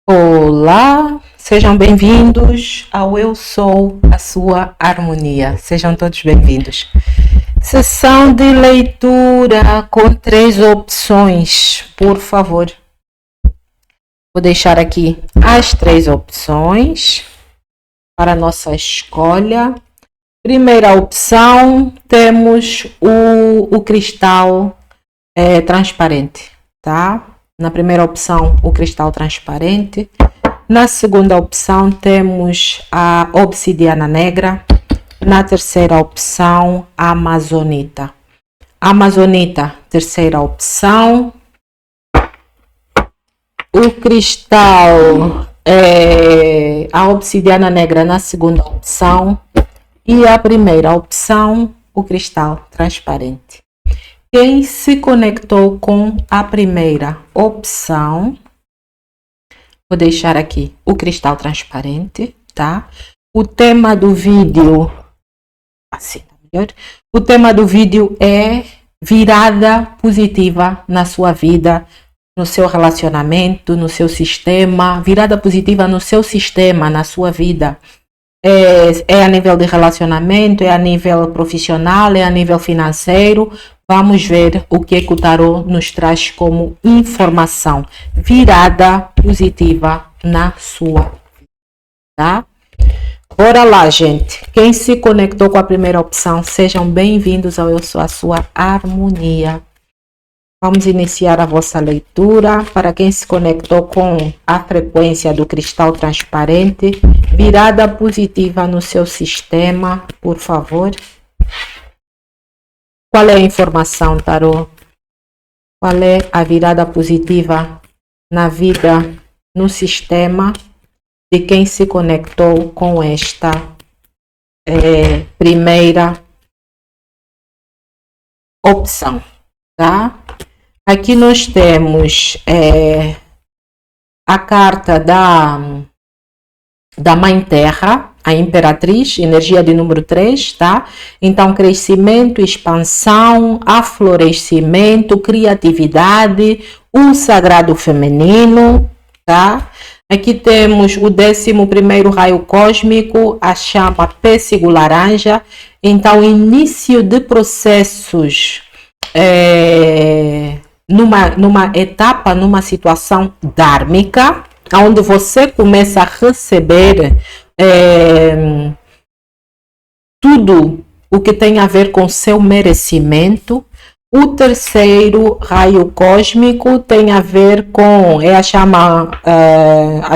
Olá, sejam bem-vindos ao Eu Sou a Sua Harmonia. Sejam todos bem-vindos. Sessão de leitura com 3 opções, por favor. Vou deixar aqui as 3 opções para a nossa escolha. Primeira opção, temos o cristal transparente, tá? Na primeira opção, o cristal transparente. Na segunda opção, temos a obsidiana negra. Na terceira opção, a amazonita. Amazonita, terceira opção. O cristal, a obsidiana negra na segunda opção. E a primeira opção, o cristal transparente. Quem se conectou com a primeira opção, vou deixar aqui o cristal transparente, tá? O tema do vídeo, assim, melhor. O tema do vídeo é virada positiva na sua vida, no seu relacionamento, no seu sistema, virada positiva no seu sistema, na sua vida. É a nível de relacionamento, é a nível profissional, é a nível financeiro. Vamos ver o que o tarot nos traz como informação. Virada positiva na sua vida, tá? Bora lá, gente. Quem se conectou com a primeira opção, sejam bem-vindos ao Eu Sou a Sua Harmonia. Vamos iniciar a vossa leitura. Para quem se conectou com a frequência do cristal transparente, virada positiva no seu sistema, por favor. Qual é a informação, tarô? Qual é a virada positiva na vida, no sistema de quem se conectou com esta primeira opção, tá? Aqui nós temos a carta da Mãe Terra, a Imperatriz, energia de número 3, tá? Então, crescimento, expansão, aflorescimento, criatividade, o sagrado feminino, tá? Aqui temos o 11º raio cósmico, a chama pêssego laranja. Então, início de processos numa etapa, numa situação dármica, onde você começa a receber tudo o que tem a ver com seu merecimento. O 3º raio cósmico tem a ver com a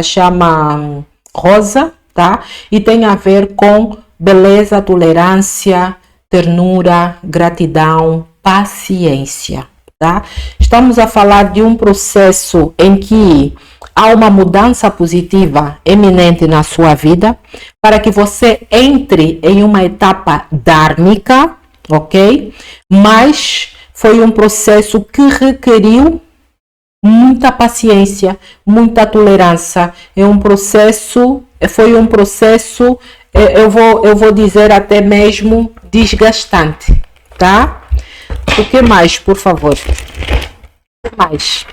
chama rosa, tá? E tem a ver com beleza, tolerância, ternura, gratidão, paciência, tá? Estamos a falar de um processo em que há uma mudança positiva eminente na sua vida, para que você entre em uma etapa dármica, ok? Mas foi um processo que requeriu muita paciência, muita tolerância. Foi um processo, eu vou dizer até mesmo desgastante, tá? O que mais, por favor? O que mais?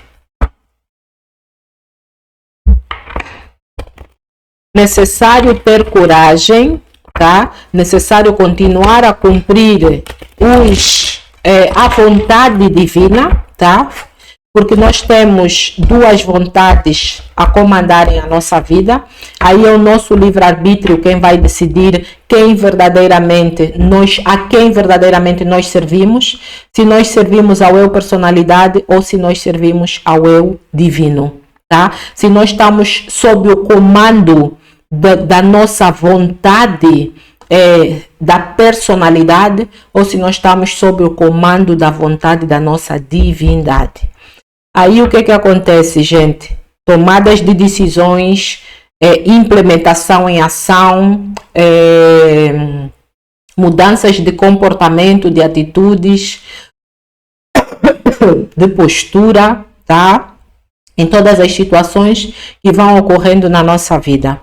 Necessário ter coragem, tá? Necessário continuar a cumprir a vontade divina, tá? Porque nós temos 2 vontades a comandarem a nossa vida. Aí é o nosso livre-arbítrio quem vai decidir a quem verdadeiramente nós servimos. Se nós servimos ao eu personalidade ou se nós servimos ao eu divino, tá? Se nós estamos sob o comando da nossa vontade, da personalidade, ou se nós estamos sob o comando da vontade da nossa divindade. Aí o que acontece, gente? Tomadas de decisões, implementação em ação, mudanças de comportamento, de atitudes, de postura, tá? Em todas as situações que vão ocorrendo na nossa vida.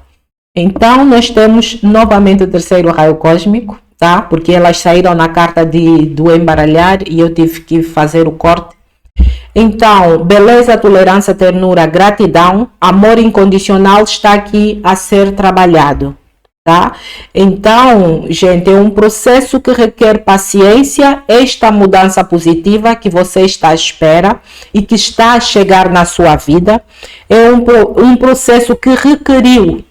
Então, nós temos novamente o 3º raio cósmico, tá? Porque elas saíram na carta do embaralhar e eu tive que fazer o corte. Então, beleza, tolerância, ternura, gratidão, amor incondicional está aqui a ser trabalhado, tá? Então, gente, é um processo que requer paciência. Esta mudança positiva que você está à espera e que está a chegar na sua vida é um processo que requeriu,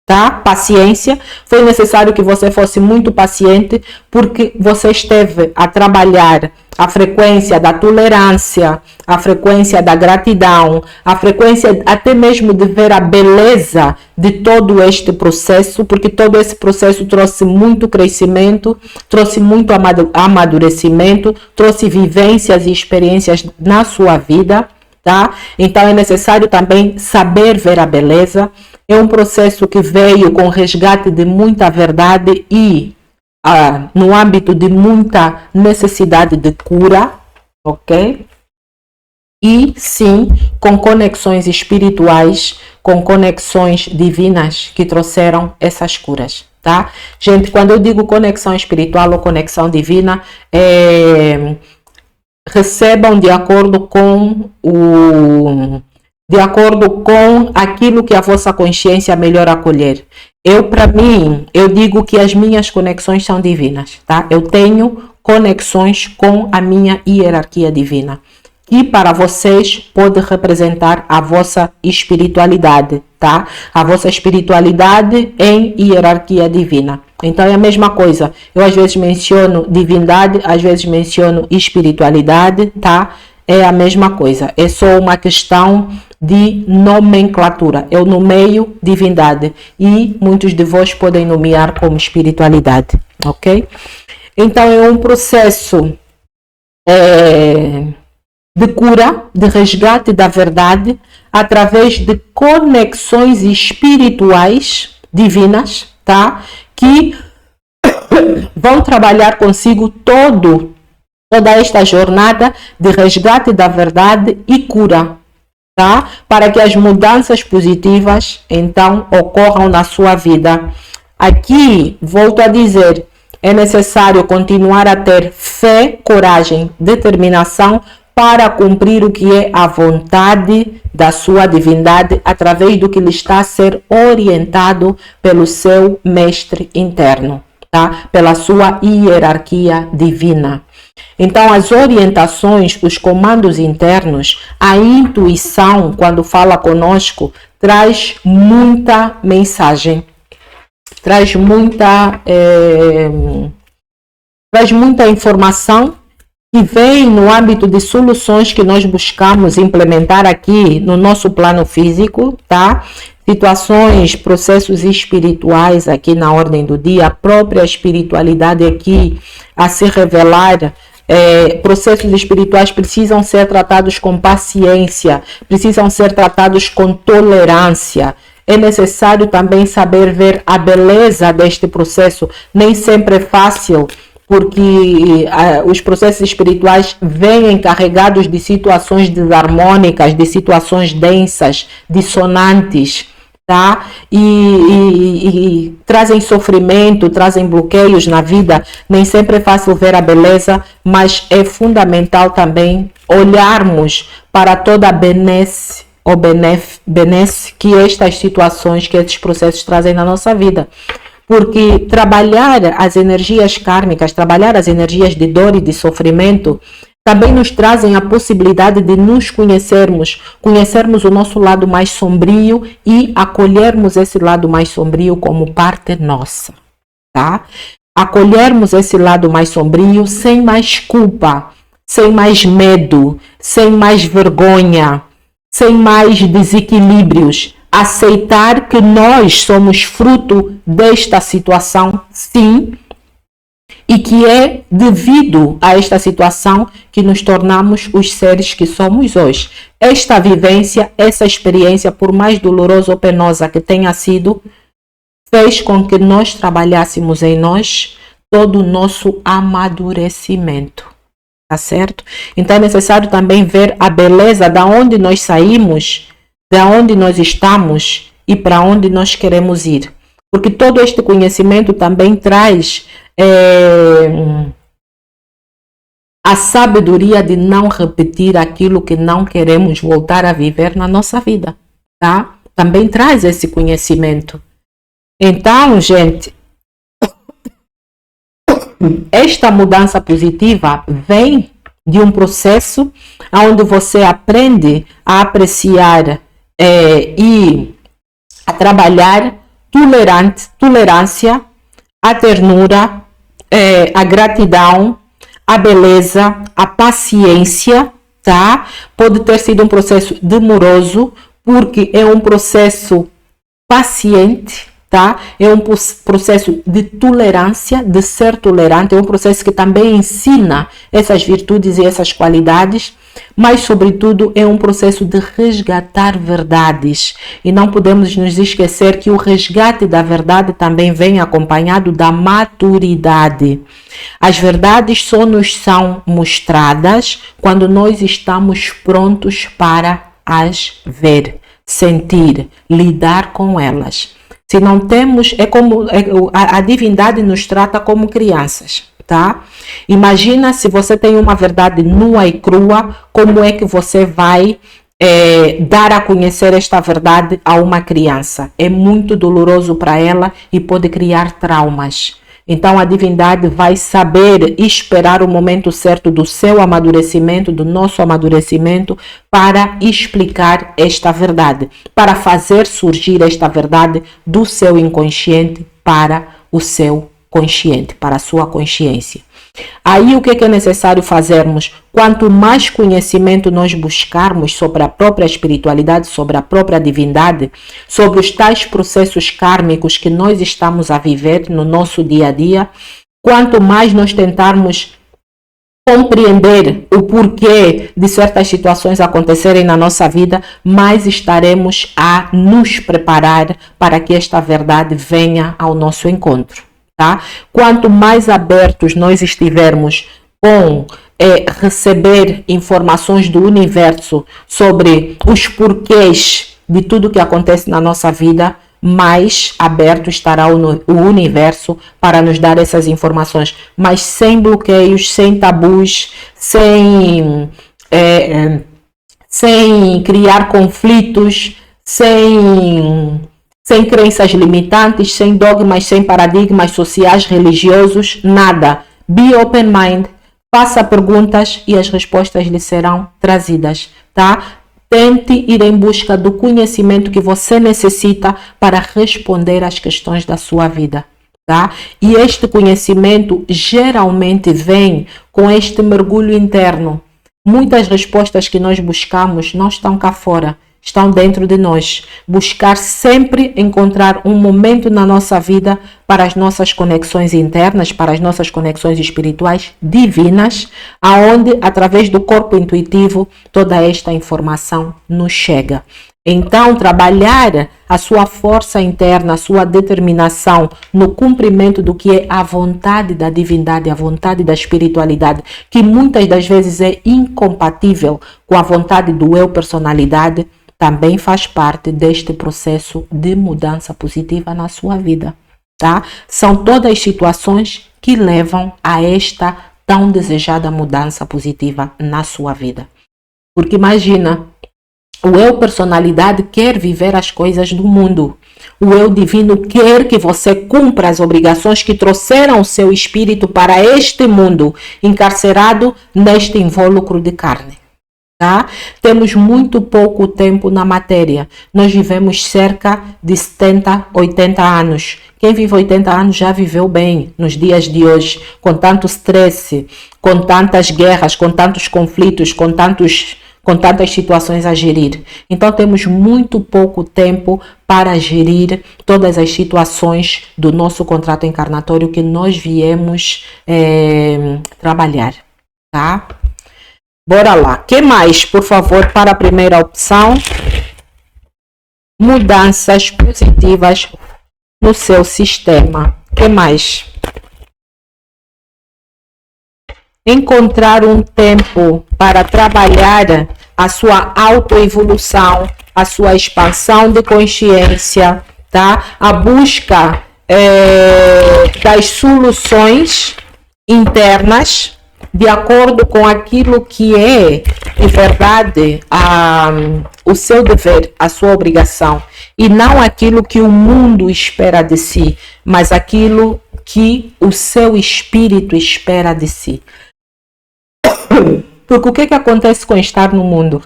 tá? Paciência. Foi necessário que você fosse muito paciente, porque você esteve a trabalhar a frequência da tolerância, a frequência da gratidão, a frequência até mesmo de ver a beleza de todo este processo, porque todo esse processo trouxe muito crescimento, trouxe muito amadurecimento, trouxe vivências e experiências na sua vida, tá? Então é necessário também saber ver a beleza. É um processo que veio com resgate de muita verdade e no âmbito de muita necessidade de cura, ok? E sim, com conexões espirituais, com conexões divinas que trouxeram essas curas, tá? Gente, quando eu digo conexão espiritual ou conexão divina, recebam de acordo com aquilo que a vossa consciência melhor acolher. Para mim, eu digo que as minhas conexões são divinas, tá? Eu tenho conexões com a minha hierarquia divina. E para vocês pode representar a vossa espiritualidade, tá? A vossa espiritualidade em hierarquia divina. Então é a mesma coisa. Eu às vezes menciono divindade, às vezes menciono espiritualidade, tá? É a mesma coisa. É só uma questão de nomenclatura. Eu nomeio divindade e muitos de vós podem nomear como espiritualidade, ok? Então é um processo de cura, de resgate da verdade através de conexões espirituais divinas, tá? Que vão trabalhar consigo toda esta jornada de resgate da verdade e cura, tá? Para que as mudanças positivas, então, ocorram na sua vida. Aqui, volto a dizer, é necessário continuar a ter fé, coragem, determinação para cumprir o que é a vontade da sua divindade através do que lhe está a ser orientado pelo seu mestre interno, tá? Pela sua hierarquia divina. Então, as orientações, os comandos internos, a intuição, quando fala conosco, traz muita mensagem, traz muita informação que vem no âmbito de soluções que nós buscamos implementar aqui no nosso plano físico, tá? Situações, processos espirituais aqui na ordem do dia, a própria espiritualidade aqui a se revelar. Processos espirituais precisam ser tratados com paciência, precisam ser tratados com tolerância. É necessário também saber ver a beleza deste processo. Nem sempre é fácil, porque os processos espirituais vêm carregados de situações desarmônicas, de situações densas, dissonantes, tá? E trazem sofrimento, trazem bloqueios na vida. Nem sempre é fácil ver a beleza, mas é fundamental também olharmos para toda a benesse ou benesse que estas situações, que esses processos trazem na nossa vida. Porque trabalhar as energias kármicas, trabalhar as energias de dor e de sofrimento, também nos trazem a possibilidade de nos conhecermos o nosso lado mais sombrio e acolhermos esse lado mais sombrio como parte nossa, tá? Acolhermos esse lado mais sombrio sem mais culpa, sem mais medo, sem mais vergonha, sem mais desequilíbrios. Aceitar que nós somos fruto desta situação, sim, e que é devido a esta situação que nos tornamos os seres que somos hoje. Esta vivência, essa experiência, por mais dolorosa ou penosa que tenha sido, fez com que nós trabalhássemos em nós todo o nosso amadurecimento, tá certo? Então é necessário também ver a beleza da onde nós saímos, de onde nós estamos e para onde nós queremos ir. Porque todo este conhecimento também traz a sabedoria de não repetir aquilo que não queremos voltar a viver na nossa vida, tá? Também traz esse conhecimento. Então, gente, esta mudança positiva vem de um processo onde você aprende a apreciar e a trabalhar tolerância, a ternura, a gratidão, a beleza, a paciência, tá? Pode ter sido um processo demoroso, porque é um processo paciente, tá? É um processo de tolerância, de ser tolerante, é um processo que também ensina essas virtudes e essas qualidades, mas sobretudo é um processo de resgatar verdades. E não podemos nos esquecer que o resgate da verdade também vem acompanhado da maturidade. As verdades só nos são mostradas quando nós estamos prontos para as ver, sentir, lidar com elas. Se não temos, a divindade nos trata como crianças, tá? Imagina se você tem uma verdade nua e crua, como é que você vai dar a conhecer esta verdade a uma criança? É muito doloroso para ela e pode criar traumas. Então a divindade vai saber esperar o momento certo do seu amadurecimento, do nosso amadurecimento, para explicar esta verdade, para fazer surgir esta verdade do seu inconsciente para o seu consciente, para a sua consciência. Aí o que é necessário fazermos? Quanto mais conhecimento nós buscarmos sobre a própria espiritualidade, sobre a própria divindade, sobre os tais processos kármicos que nós estamos a viver no nosso dia a dia, quanto mais nós tentarmos compreender o porquê de certas situações acontecerem na nossa vida, mais estaremos a nos preparar para que esta verdade venha ao nosso encontro. Tá? Quanto mais abertos nós estivermos com receber informações do universo sobre os porquês de tudo que acontece na nossa vida, mais aberto estará o universo para nos dar essas informações, mas sem bloqueios, sem tabus, sem criar conflitos, sem crenças limitantes, sem dogmas, sem paradigmas sociais, religiosos, nada. Be open mind, faça perguntas e as respostas lhe serão trazidas, tá? Tente ir em busca do conhecimento que você necessita para responder às questões da sua vida, tá? E este conhecimento geralmente vem com este mergulho interno. Muitas respostas que nós buscamos não estão cá fora, estão dentro de nós. Buscar sempre encontrar um momento na nossa vida para as nossas conexões internas, para as nossas conexões espirituais divinas, aonde através do corpo intuitivo toda esta informação nos chega. Então, trabalhar a sua força interna, a sua determinação no cumprimento do que é a vontade da divindade, a vontade da espiritualidade, que muitas das vezes é incompatível com a vontade do eu personalidade, também faz parte deste processo de mudança positiva na sua vida, tá? São todas situações que levam a esta tão desejada mudança positiva na sua vida. Porque imagina, o eu personalidade quer viver as coisas do mundo. O eu divino quer que você cumpra as obrigações que trouxeram o seu espírito para este mundo, encarcerado neste invólucro de carne. Tá? Temos muito pouco tempo na matéria. Nós vivemos cerca de 70, 80 anos. Quem vive 80 anos já viveu bem nos dias de hoje, com tanto estresse, com tantas guerras, com tantos conflitos, com tantas situações a gerir. Então temos muito pouco tempo para gerir todas as situações do nosso contrato encarnatório que nós viemos trabalhar, tá? Bora lá. Que mais, por favor, para a primeira opção? Mudanças positivas no seu sistema. Que mais? Encontrar um tempo para trabalhar a sua autoevolução, a sua expansão de consciência, tá? A busca das soluções internas de acordo com aquilo que é, de verdade, o seu dever, a sua obrigação, e não aquilo que o mundo espera de si, mas aquilo que o seu espírito espera de si. Porque o que acontece com estar no mundo?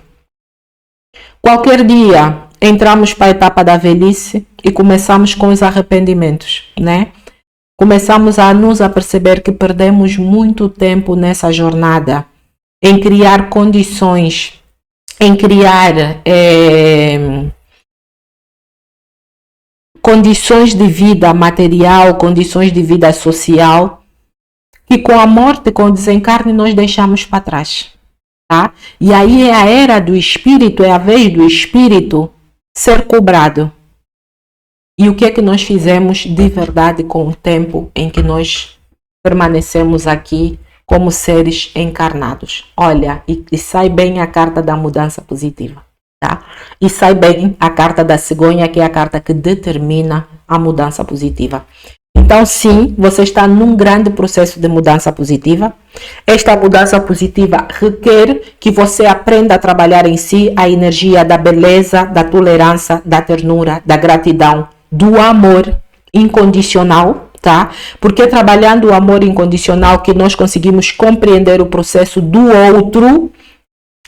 Qualquer dia entramos para a etapa da velhice e começamos com os arrependimentos, né? Começamos a nos aperceber que perdemos muito tempo nessa jornada, em criar condições, em criar condições de vida material, condições de vida social, que com a morte, com o desencarne, nós deixamos para trás. Tá? E aí é a era do espírito, é a vez do espírito ser cobrado. E o que é que nós fizemos de verdade com o tempo em que nós permanecemos aqui como seres encarnados? Olha, e sai bem a carta da mudança positiva, tá? E sai bem a carta da cegonha, que é a carta que determina a mudança positiva. Então, sim, você está num grande processo de mudança positiva. Esta mudança positiva requer que você aprenda a trabalhar em si a energia da beleza, da tolerância, da ternura, da gratidão, do amor incondicional, tá? Porque é trabalhando o amor incondicional que nós conseguimos compreender o processo do outro.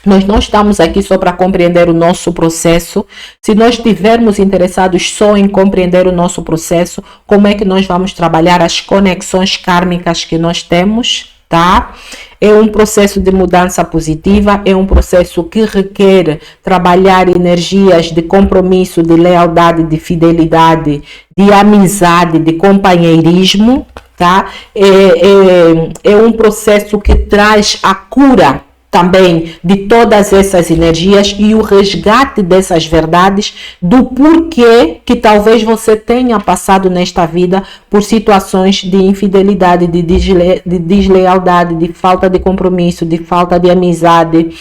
Nós não estamos aqui só para compreender o nosso processo. Se nós estivermos interessados só em compreender o nosso processo, como é que nós vamos trabalhar as conexões kármicas que nós temos, tá? É um processo de mudança positiva, é um processo que requer trabalhar energias de compromisso, de lealdade, de fidelidade, de amizade, de companheirismo, tá? É um processo que traz a cura também de todas essas energias e o resgate dessas verdades do porquê que talvez você tenha passado nesta vida por situações de infidelidade, de deslealdade, de falta de compromisso, de falta de amizade,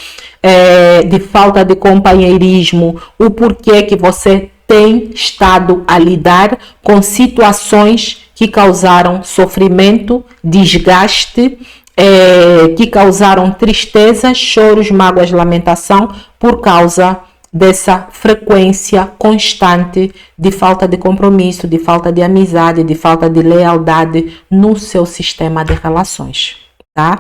de falta de companheirismo, o porquê que você tem estado a lidar com situações que causaram sofrimento, desgaste, que causaram tristeza, choros, mágoas, lamentação por causa dessa frequência constante de falta de compromisso, de falta de amizade, de falta de lealdade no seu sistema de relações, tá?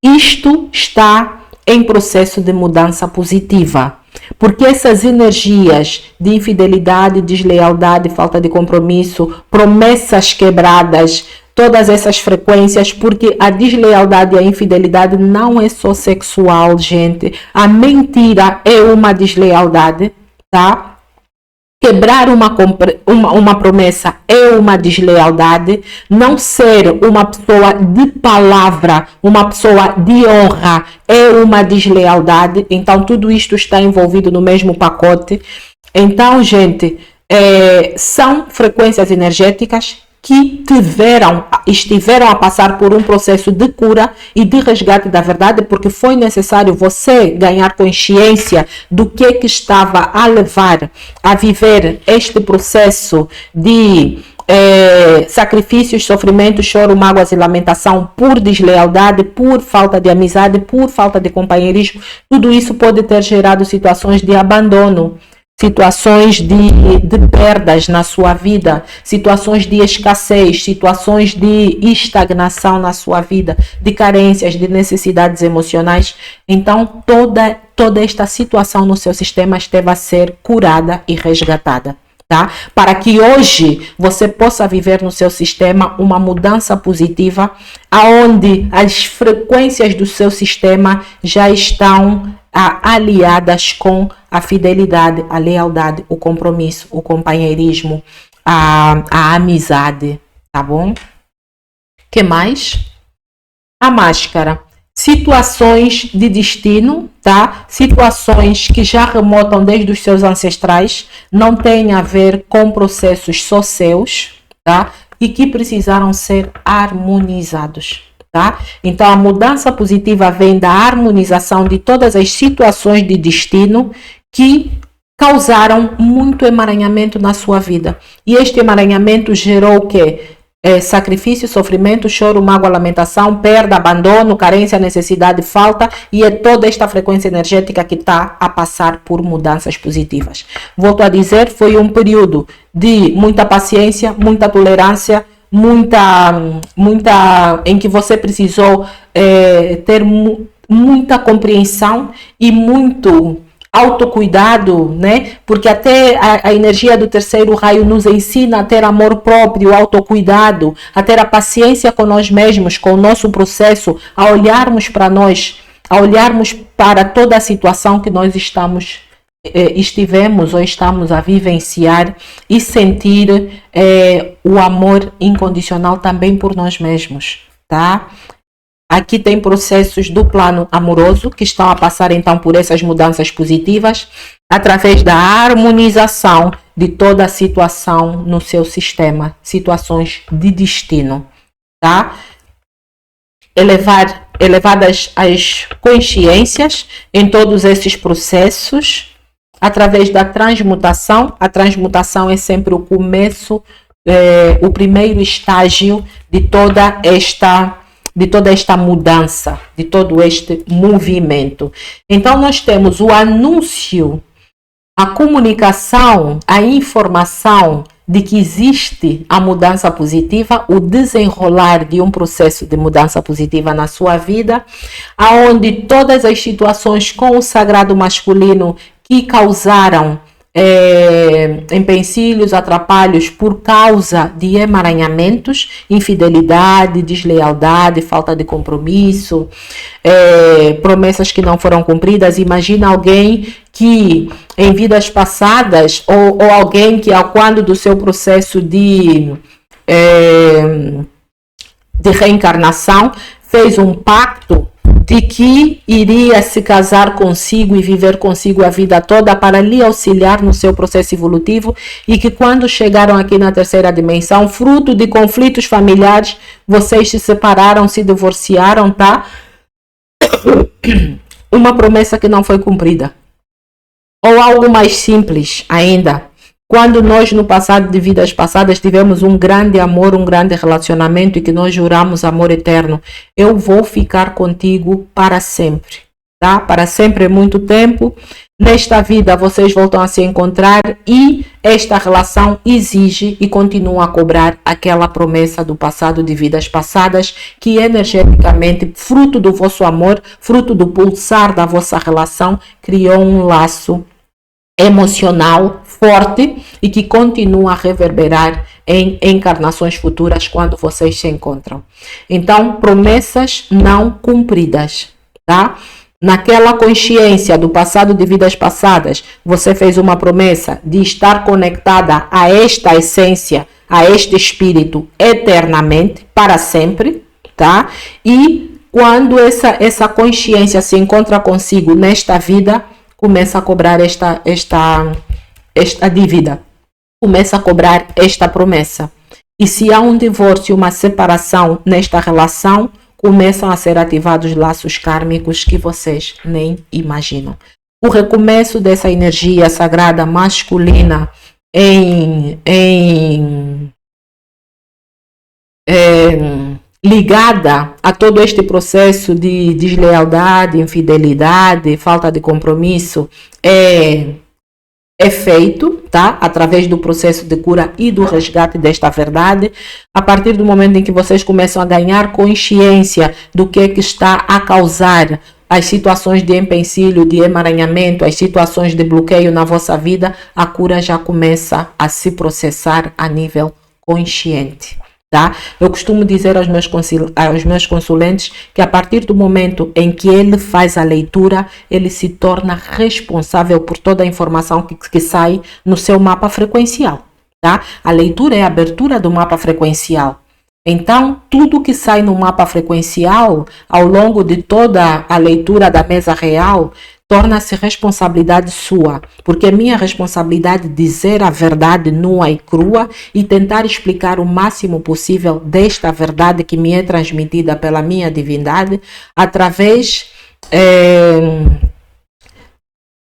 Isto está em processo de mudança positiva, porque essas energias de infidelidade, deslealdade, falta de compromisso, promessas quebradas, todas essas frequências, porque a deslealdade e a infidelidade não é só sexual, gente. A mentira é uma deslealdade, tá? Quebrar uma promessa é uma deslealdade. Não ser uma pessoa de palavra, uma pessoa de honra é uma deslealdade. Então, tudo isto está envolvido no mesmo pacote. Então, gente, são frequências energéticas que estiveram a passar por um processo de cura e de resgate da verdade, porque foi necessário você ganhar consciência do que estava a levar a viver este processo de sacrifícios, sofrimentos, choro, mágoas e lamentação por deslealdade, por falta de amizade, por falta de companheirismo. Tudo isso pode ter gerado situações de abandono, situações de perdas na sua vida, situações de escassez, situações de estagnação na sua vida, de carências, de necessidades emocionais. Então, toda esta situação no seu sistema esteve a ser curada e resgatada, tá? Para que hoje você possa viver no seu sistema uma mudança positiva, aonde as frequências do seu sistema já estão aliadas com a fidelidade, a lealdade, o compromisso, o companheirismo, a amizade, tá bom? Que mais? A máscara. Situações de destino, tá? Situações que já remontam desde os seus ancestrais, não têm a ver com processos só seus, tá? E que precisaram ser harmonizados. Tá? Então, a mudança positiva vem da harmonização de todas as situações de destino que causaram muito emaranhamento na sua vida. E este emaranhamento gerou o quê? sacrifício, sofrimento, choro, mágoa, lamentação, perda, abandono, carência, necessidade, falta, e é toda esta frequência energética que está a passar por mudanças positivas. Volto a dizer, foi um período de muita paciência, muita tolerância, em que você precisou ter muita compreensão e muito autocuidado, né? Porque até a energia do terceiro raio nos ensina a ter amor próprio, autocuidado, a ter a paciência com nós mesmos, com o nosso processo, a olharmos para nós, a olharmos para toda a situação que nós estivemos ou estamos a vivenciar e sentir o amor incondicional também por nós mesmos, tá? Aqui tem processos do plano amoroso que estão a passar então por essas mudanças positivas através da harmonização de toda a situação no seu sistema, situações de destino, tá? Elevadas as consciências em todos esses processos através da transmutação. A transmutação é sempre o começo, o primeiro estágio de toda esta mudança, de todo este movimento. Então, nós temos o anúncio, a comunicação, a informação de que existe a mudança positiva, o desenrolar de um processo de mudança positiva na sua vida, aonde todas as situações com o sagrado masculino que causaram empecilhos, atrapalhos por causa de emaranhamentos, infidelidade, deslealdade, falta de compromisso, promessas que não foram cumpridas. Imagina alguém que em vidas passadas ou alguém que ao quando do seu processo de reencarnação fez um pacto de que iria se casar consigo e viver consigo a vida toda para lhe auxiliar no seu processo evolutivo, e que quando chegaram aqui na terceira dimensão, fruto de conflitos familiares, vocês se separaram, se divorciaram, tá? Uma promessa que não foi cumprida. Ou algo mais simples ainda. Quando nós no passado de vidas passadas tivemos um grande amor, um grande relacionamento e que nós juramos amor eterno, eu vou ficar contigo para sempre, tá? Para sempre é muito tempo. Nesta vida vocês voltam a se encontrar e esta relação exige e continua a cobrar aquela promessa do passado de vidas passadas que energeticamente, fruto do vosso amor, fruto do pulsar da vossa relação, criou um laço emocional forte e que continua a reverberar em encarnações futuras quando vocês se encontram. Então, promessas não cumpridas, tá? Naquela consciência do passado de vidas passadas, você fez uma promessa de estar conectada a esta essência, a este espírito eternamente, para sempre, tá? E quando essa consciência se encontra consigo nesta vida, começa a cobrar esta dívida, começa a cobrar esta promessa. E se há um divórcio, uma separação nesta relação, começam a ser ativados laços kármicos que vocês nem imaginam. O recomeço dessa energia sagrada masculina ligada a todo este processo de deslealdade, infidelidade, falta de compromisso, é feito, tá? Através do processo de cura e do resgate desta verdade. A partir do momento em que vocês começam a ganhar consciência do que está a causar as situações de empecilho, de emaranhamento, as situações de bloqueio na vossa vida, a cura já começa a se processar a nível consciente. Tá? Eu costumo dizer aos meus consulentes que a partir do momento em que ele faz a leitura, ele se torna responsável por toda a informação que sai no seu mapa frequencial. Tá? A leitura é a abertura do mapa frequencial. Então, tudo que sai no mapa frequencial, ao longo de toda a leitura da mesa real, torna-se responsabilidade sua, porque é minha responsabilidade dizer a verdade nua e crua e tentar explicar o máximo possível desta verdade que me é transmitida pela minha divindade, através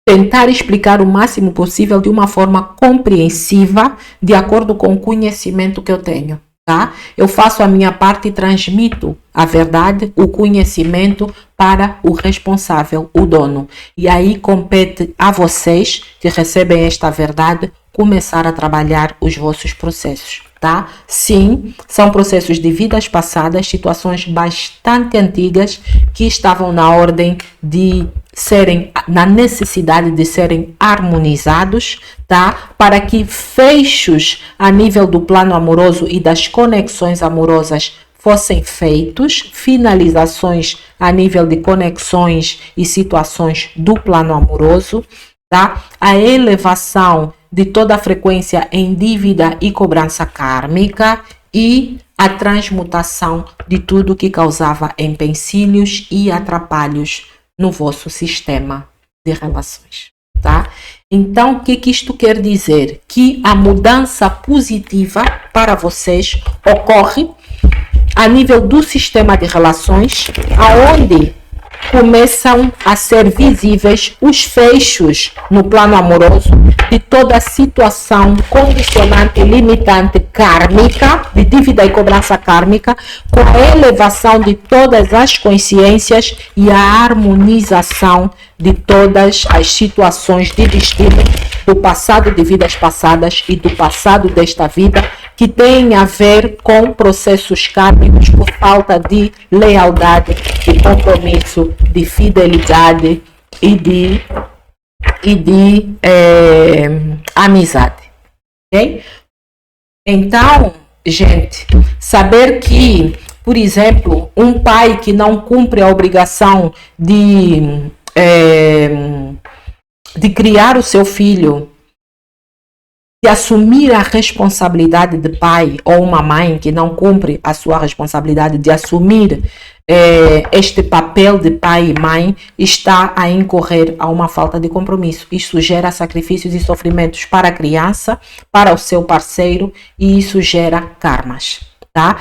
tentar explicar o máximo possível de uma forma compreensiva, de acordo com o conhecimento que eu tenho. tá? Eu faço a minha parte e transmito a verdade, o conhecimento para o responsável, o dono. E aí compete a vocês que recebem esta verdade começar a trabalhar os vossos processos, tá? Sim, são processos de vidas passadas, situações bastante antigas que estavam na ordem de serem, na necessidade de serem harmonizados, tá? Para que fechos a nível do plano amoroso e das conexões amorosas fossem feitos, finalizações a nível de conexões e situações do plano amoroso, tá? A elevação de toda a frequência em dívida e cobrança kármica e a transmutação de tudo que causava empecilhos e atrapalhos no vosso sistema de relações, tá? Então, o que isto quer dizer? Que a mudança positiva para vocês ocorre a nível do sistema de relações, aonde começam a ser visíveis os fechos no plano amoroso de toda a situação condicionante e limitante kármica, de dívida e cobrança kármica, com a elevação de todas as consciências e a harmonização de todas as situações de destino do passado de vidas passadas e do passado desta vida, que tem a ver com processos kármicos por falta de lealdade, de compromisso, de fidelidade e de amizade. Ok? Então, gente, saber que, por exemplo, um pai que não cumpre a obrigação de criar o seu filho, de assumir a responsabilidade de pai, ou uma mãe que não cumpre a sua responsabilidade de assumir este papel de pai e mãe, está a incorrer a uma falta de compromisso. Isso gera sacrifícios e sofrimentos para a criança, para o seu parceiro, e isso gera karmas, tá?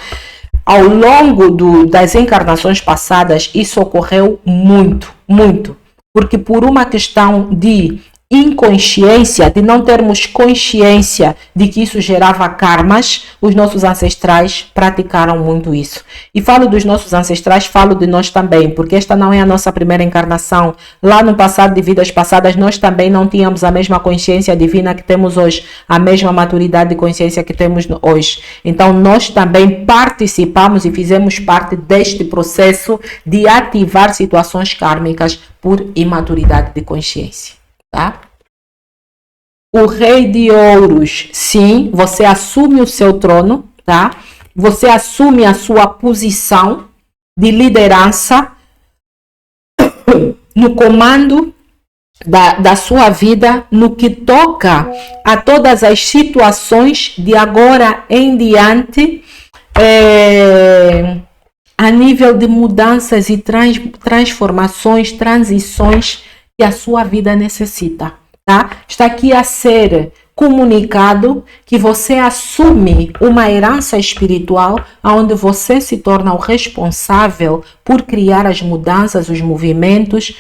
Ao longo das encarnações passadas, isso ocorreu muito, muito, porque por uma questão de inconsciência, de não termos consciência de que isso gerava karmas, os nossos ancestrais praticaram muito isso. E falo dos nossos ancestrais, falo de nós também, porque esta não é a nossa primeira encarnação. Lá no passado, de vidas passadas, nós também não tínhamos a mesma consciência divina que temos hoje, a mesma maturidade de consciência que temos hoje. Então, nós também participamos e fizemos parte deste processo de ativar situações kármicas por imaturidade de consciência. Tá? O rei de ouros, sim, você assume o seu trono, tá? Você assume a sua posição de liderança no comando da sua vida, no que toca a todas as situações de agora em diante, a nível de mudanças e transformações, transições que a sua vida necessita, tá? Está aqui a ser comunicado que você assume uma herança espiritual onde você se torna o responsável por criar as mudanças, os movimentos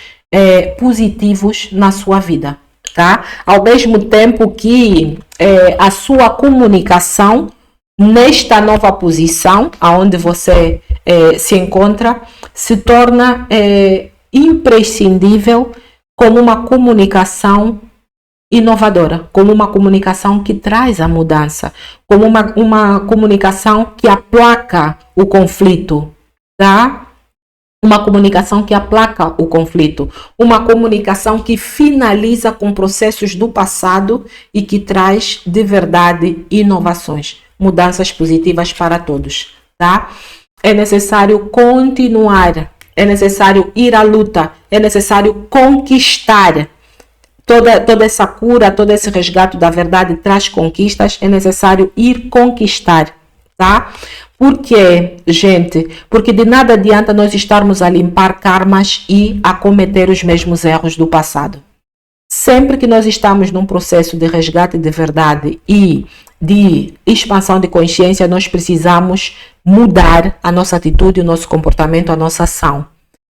positivos na sua vida, tá? Ao mesmo tempo que a sua comunicação nesta nova posição aonde você se encontra se torna imprescindível como uma comunicação inovadora, como uma comunicação que traz a mudança, como uma comunicação que aplaca o conflito, tá? Uma comunicação que aplaca o conflito, uma comunicação que finaliza com processos do passado e que traz de verdade inovações, mudanças positivas para todos, tá? É necessário continuar, é necessário ir à luta, é necessário conquistar. Toda essa cura, todo esse resgate da verdade traz conquistas, é necessário ir conquistar, tá? Por quê, gente? Porque de nada adianta nós estarmos a limpar karmas e a cometer os mesmos erros do passado. Sempre que nós estamos num processo de resgate de verdade e de expansão de consciência, nós precisamos mudar a nossa atitude, o nosso comportamento, a nossa ação.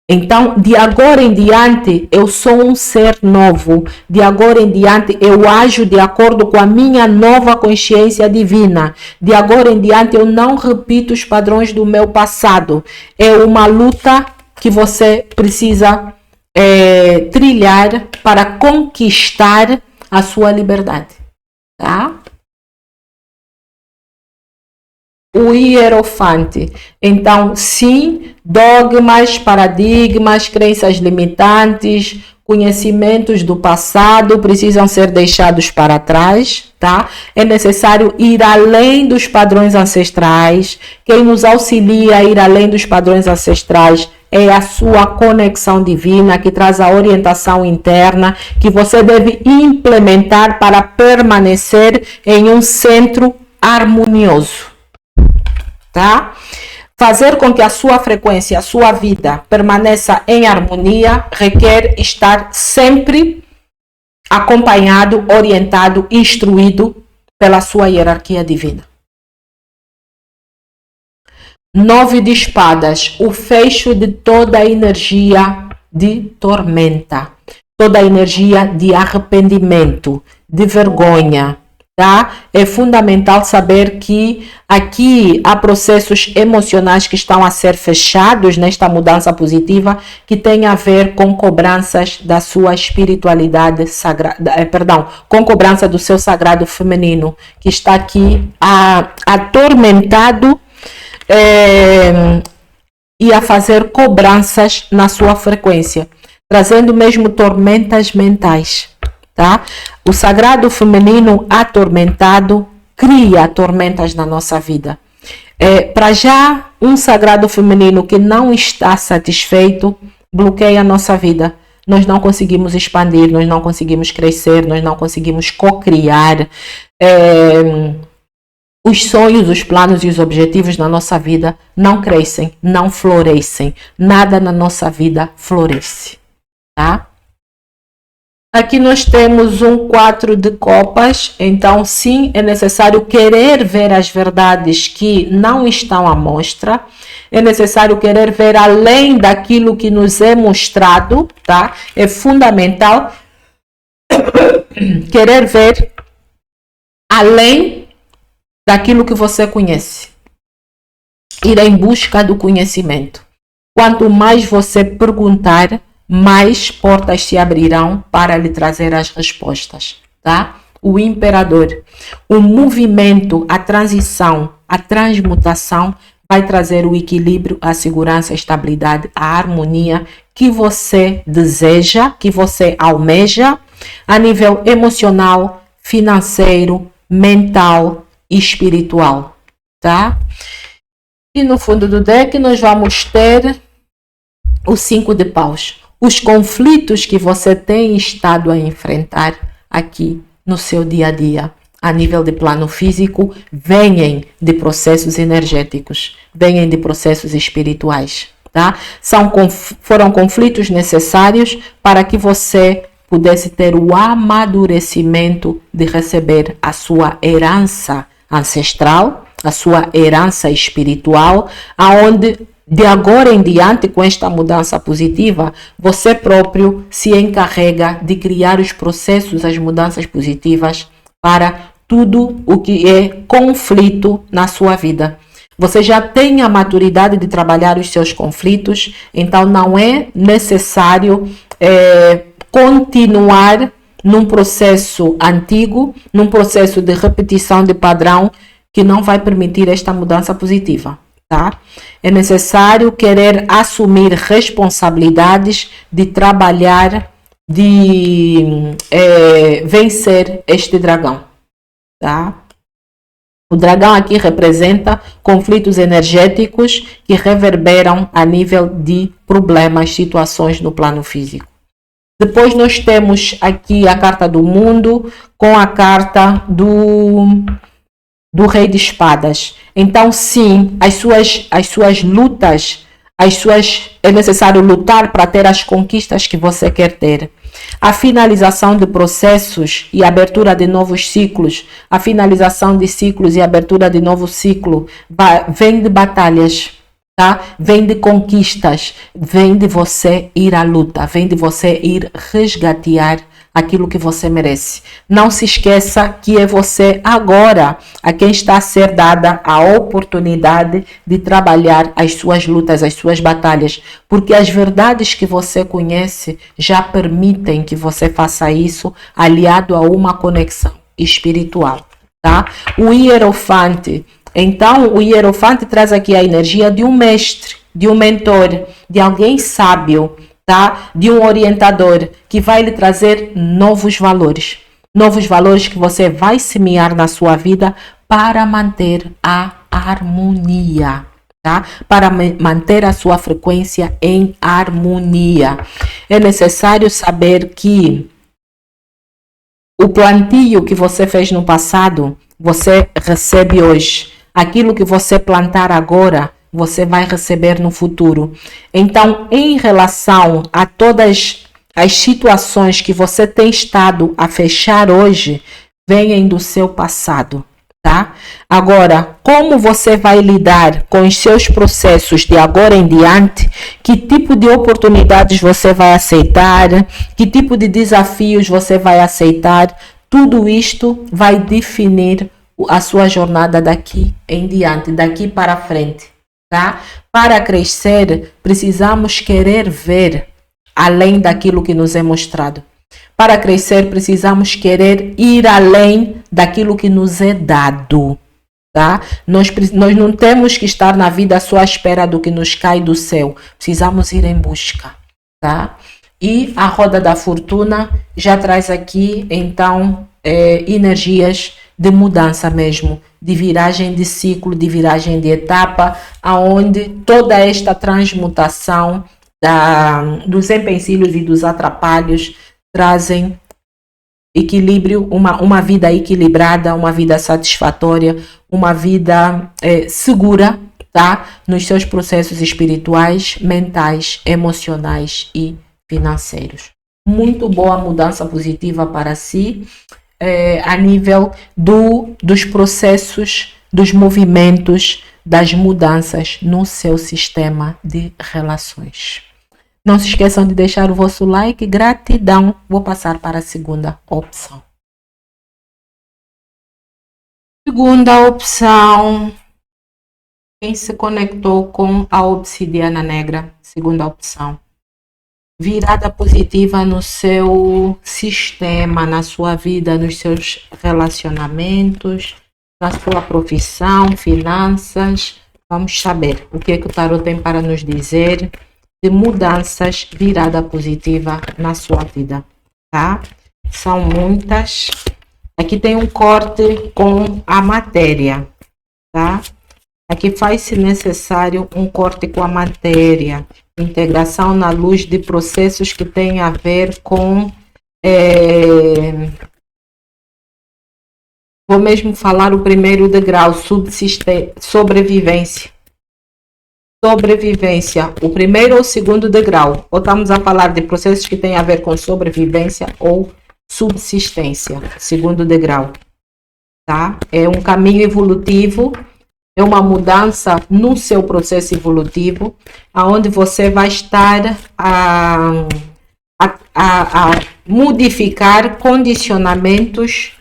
Então, de agora em diante, eu sou um ser novo. De agora em diante, eu ajo de acordo com a minha nova consciência divina. De agora em diante, eu não repito os padrões do meu passado. É uma luta que você precisa trilhar para conquistar a sua liberdade. Tá? O hierofante. Então, sim, dogmas, paradigmas, crenças limitantes, conhecimentos do passado precisam ser deixados para trás, tá? É necessário ir além dos padrões ancestrais. Quem nos auxilia a ir além dos padrões ancestrais é a sua conexão divina, que traz a orientação interna que você deve implementar para permanecer em um centro harmonioso. Tá? Fazer com que a sua frequência, a sua vida permaneça em harmonia requer estar sempre acompanhado, orientado, instruído pela sua hierarquia divina. 9 de espadas, o fecho de toda a energia de tormenta, toda a energia de arrependimento, de vergonha. Tá? É fundamental saber que aqui há processos emocionais que estão a ser fechados nesta mudança positiva, que tem a ver com cobranças da sua espiritualidade sagrada, com cobrança do seu sagrado feminino, que está aqui atormentado e a fazer cobranças na sua frequência, trazendo mesmo tormentas mentais. Tá? O sagrado feminino atormentado cria tormentas na nossa vida. Para já, um sagrado feminino que não está satisfeito bloqueia a nossa vida. Nós não conseguimos expandir, nós não conseguimos crescer, nós não conseguimos co-criar. Os sonhos, os planos e os objetivos na nossa vida não crescem, não florescem. Nada na nossa vida floresce. Tá? Aqui nós temos um 4 de copas, então sim, é necessário querer ver as verdades que não estão à mostra, é necessário querer ver além daquilo que nos é mostrado, tá? É fundamental querer ver além daquilo que você conhece, ir em busca do conhecimento. Quanto mais você perguntar, mais portas se abrirão para lhe trazer as respostas, tá? O imperador, o movimento, a transição, a transmutação vai trazer o equilíbrio, a segurança, a estabilidade, a harmonia que você deseja, que você almeja a nível emocional, financeiro, mental e espiritual, tá? E no fundo do deck nós vamos ter o 5 de paus. Os conflitos que você tem estado a enfrentar aqui no seu dia a dia, a nível de plano físico, vêm de processos energéticos, vêm de processos espirituais, tá? Foram conflitos necessários para que você pudesse ter o amadurecimento de receber a sua herança ancestral, a sua herança espiritual, aonde de agora em diante, com esta mudança positiva, você próprio se encarrega de criar os processos, as mudanças positivas para tudo o que é conflito na sua vida. Você já tem a maturidade de trabalhar os seus conflitos, então não é necessário continuar num processo antigo, num processo de repetição de padrão que não vai permitir esta mudança positiva. Tá? É necessário querer assumir responsabilidades de trabalhar, de vencer este dragão. Tá? O dragão aqui representa conflitos energéticos que reverberam a nível de problemas, situações no plano físico. Depois nós temos aqui a carta do mundo com a carta do rei de espadas. Então, sim, as suas lutas, é necessário lutar para ter as conquistas que você quer ter. A finalização de processos e abertura de novos ciclos, a finalização de ciclos e abertura de novo ciclo, vem de batalhas, tá? Vem de conquistas, vem de você ir à luta, vem de você ir resgatear aquilo que você merece. Não se esqueça que é você agora a quem está a ser dada a oportunidade de trabalhar as suas lutas, as suas batalhas, porque as verdades que você conhece já permitem que você faça isso aliado a uma conexão espiritual, tá? O Hierofante, então o Hierofante traz aqui a energia de um mestre, de um mentor, de alguém sábio, tá? De um orientador que vai lhe trazer novos valores que você vai semear na sua vida para manter a harmonia, tá? Para manter a sua frequência em harmonia. É necessário saber que o plantio que você fez no passado, você recebe hoje. Aquilo que você plantar agora, você vai receber no futuro. Então, em relação a todas as situações que você tem estado a fechar hoje, vêm do seu passado, tá? Agora, como você vai lidar com os seus processos de agora em diante? Que tipo de oportunidades você vai aceitar? Que tipo de desafios você vai aceitar? Tudo isto vai definir a sua jornada daqui em diante, daqui para frente, tá? Para crescer, precisamos querer ver além daquilo que nos é mostrado. Para crescer, precisamos querer ir além daquilo que nos é dado, tá? Nós não temos que estar na vida só à espera do que nos cai do céu. Precisamos ir em busca, tá? E a roda da fortuna já traz aqui, então, energias de mudança mesmo, de viragem de ciclo, de viragem de etapa, aonde toda esta transmutação dos empecilhos e dos atrapalhos trazem equilíbrio, uma vida equilibrada, uma vida satisfatória, uma vida segura, tá? Nos seus processos espirituais, mentais, emocionais e financeiros. Muito boa mudança positiva para si, a nível dos processos, dos movimentos, das mudanças no seu sistema de relações. Não se esqueçam de deixar o vosso like. Gratidão. Vou passar para a segunda opção. Segunda opção. Quem se conectou com a obsidiana negra? Segunda opção. Virada positiva no seu sistema, na sua vida, nos seus relacionamentos, na sua profissão, finanças. Vamos saber o que o tarot tem para nos dizer de mudanças, virada positiva na sua vida, tá? São muitas. Aqui tem um corte com a matéria, tá? Aqui faz-se necessário um corte com a matéria, integração na luz de processos que têm a ver com... vou mesmo falar o primeiro degrau, sobrevivência. Sobrevivência, o primeiro ou o segundo degrau. Ou estamos a falar de processos que têm a ver com sobrevivência ou subsistência, segundo degrau, tá? É um caminho evolutivo, é uma mudança no seu processo evolutivo, aonde você vai estar a modificar condicionamentos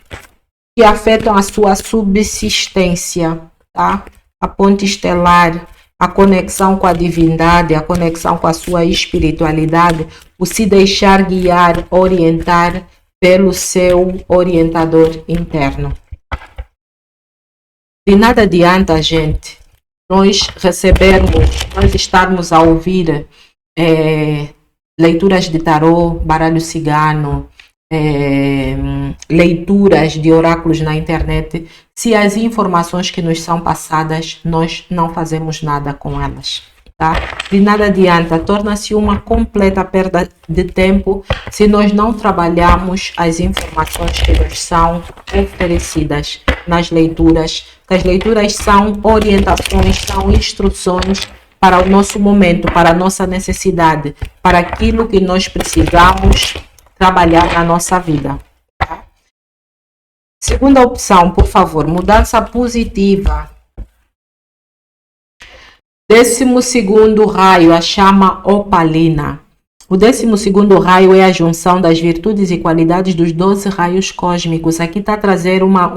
que afetam a sua subsistência, tá? A ponte estelar, a conexão com a divindade, a conexão com a sua espiritualidade, o se deixar guiar, orientar pelo seu orientador interno. De nada adianta, gente, nós estarmos a ouvir leituras de tarô, baralho cigano, leituras de oráculos na internet, se as informações que nos são passadas, nós não fazemos nada com elas, tá? De nada adianta, torna-se uma completa perda de tempo se nós não trabalharmos as informações que nos são oferecidas nas leituras. As leituras são orientações, são instruções para o nosso momento, para a nossa necessidade, para aquilo que nós precisamos trabalhar na nossa vida. Tá? Segunda opção, por favor, mudança positiva. 12º raio, a chama opalina. O 12º raio é a junção das virtudes e qualidades dos 12 raios cósmicos. Aqui está a trazer uma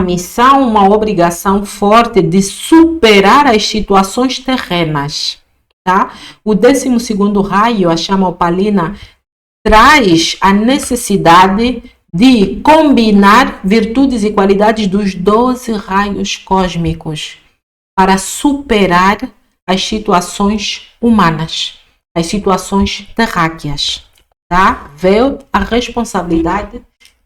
missão, uma obrigação forte de superar as situações terrenas. Tá? O 12º raio, a chama opalina, traz a necessidade de combinar virtudes e qualidades dos 12 raios cósmicos para superar as situações humanas, as situações terráqueas. Tá? Vê a responsabilidade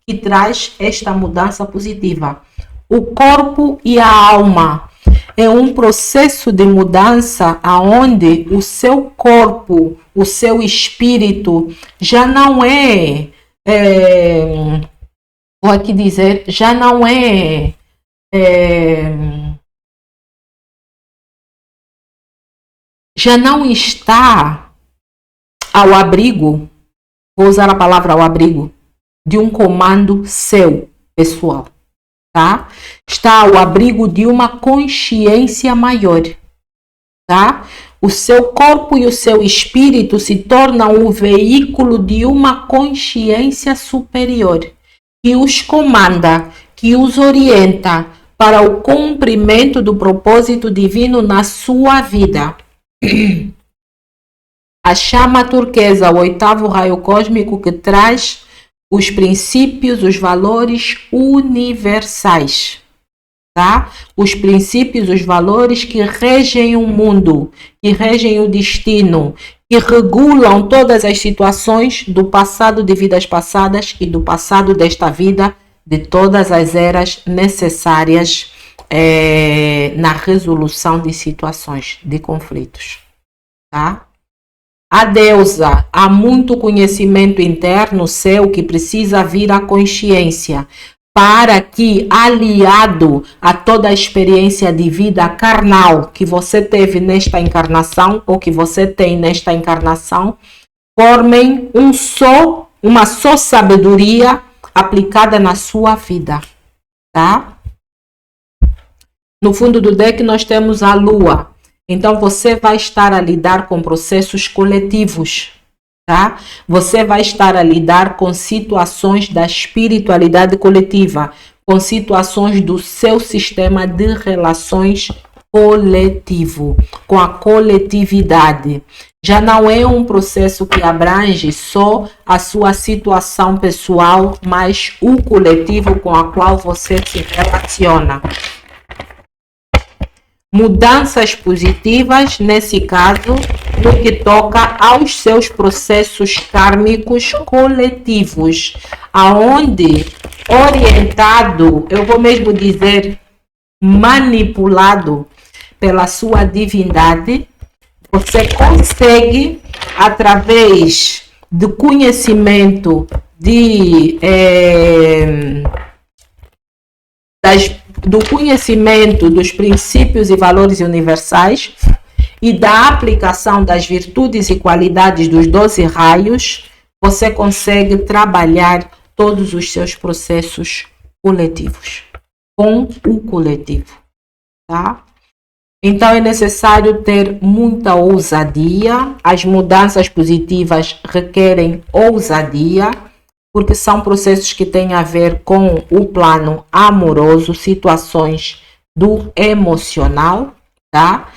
que traz esta mudança positiva. O corpo e a alma é um processo de mudança aonde o seu corpo, o seu espírito já não vou aqui dizer, já não está ao abrigo, vou usar a palavra ao abrigo, de um comando seu, pessoal, tá? Está ao abrigo de uma consciência maior, tá? O seu corpo e o seu espírito se tornam o veículo de uma consciência superior, que os comanda, que os orienta para o cumprimento do propósito divino na sua vida. A chama turquesa, o 8º raio cósmico, que traz os princípios, os valores universais, tá? Os princípios, os valores que regem o mundo, que regem o destino, que regulam todas as situações do passado de vidas passadas e do passado desta vida, de todas as eras necessárias na resolução de situações, de conflitos, tá? A deusa, há muito conhecimento interno seu que precisa vir à consciência para que, aliado a toda a experiência de vida carnal que você teve nesta encarnação ou que você tem nesta encarnação, formem uma só sabedoria aplicada na sua vida, tá? No fundo do deck nós temos a lua. Então você vai estar a lidar com processos coletivos, tá? Você vai estar a lidar com situações da espiritualidade coletiva, com situações do seu sistema de relações coletivo, com a coletividade. Já não é um processo que abrange só a sua situação pessoal, mas o coletivo com a qual você se relaciona. Mudanças positivas, nesse caso, no que toca aos seus processos kármicos coletivos, aonde orientado, eu vou mesmo dizer, manipulado pela sua divindade, você consegue, através do conhecimento do conhecimento dos princípios e valores universais e da aplicação das virtudes e qualidades dos 12 raios, você consegue trabalhar todos os seus processos coletivos, com o coletivo, tá? Então é necessário ter muita ousadia. As mudanças positivas requerem ousadia, porque são processos que têm a ver com o plano amoroso, situações do emocional, tá?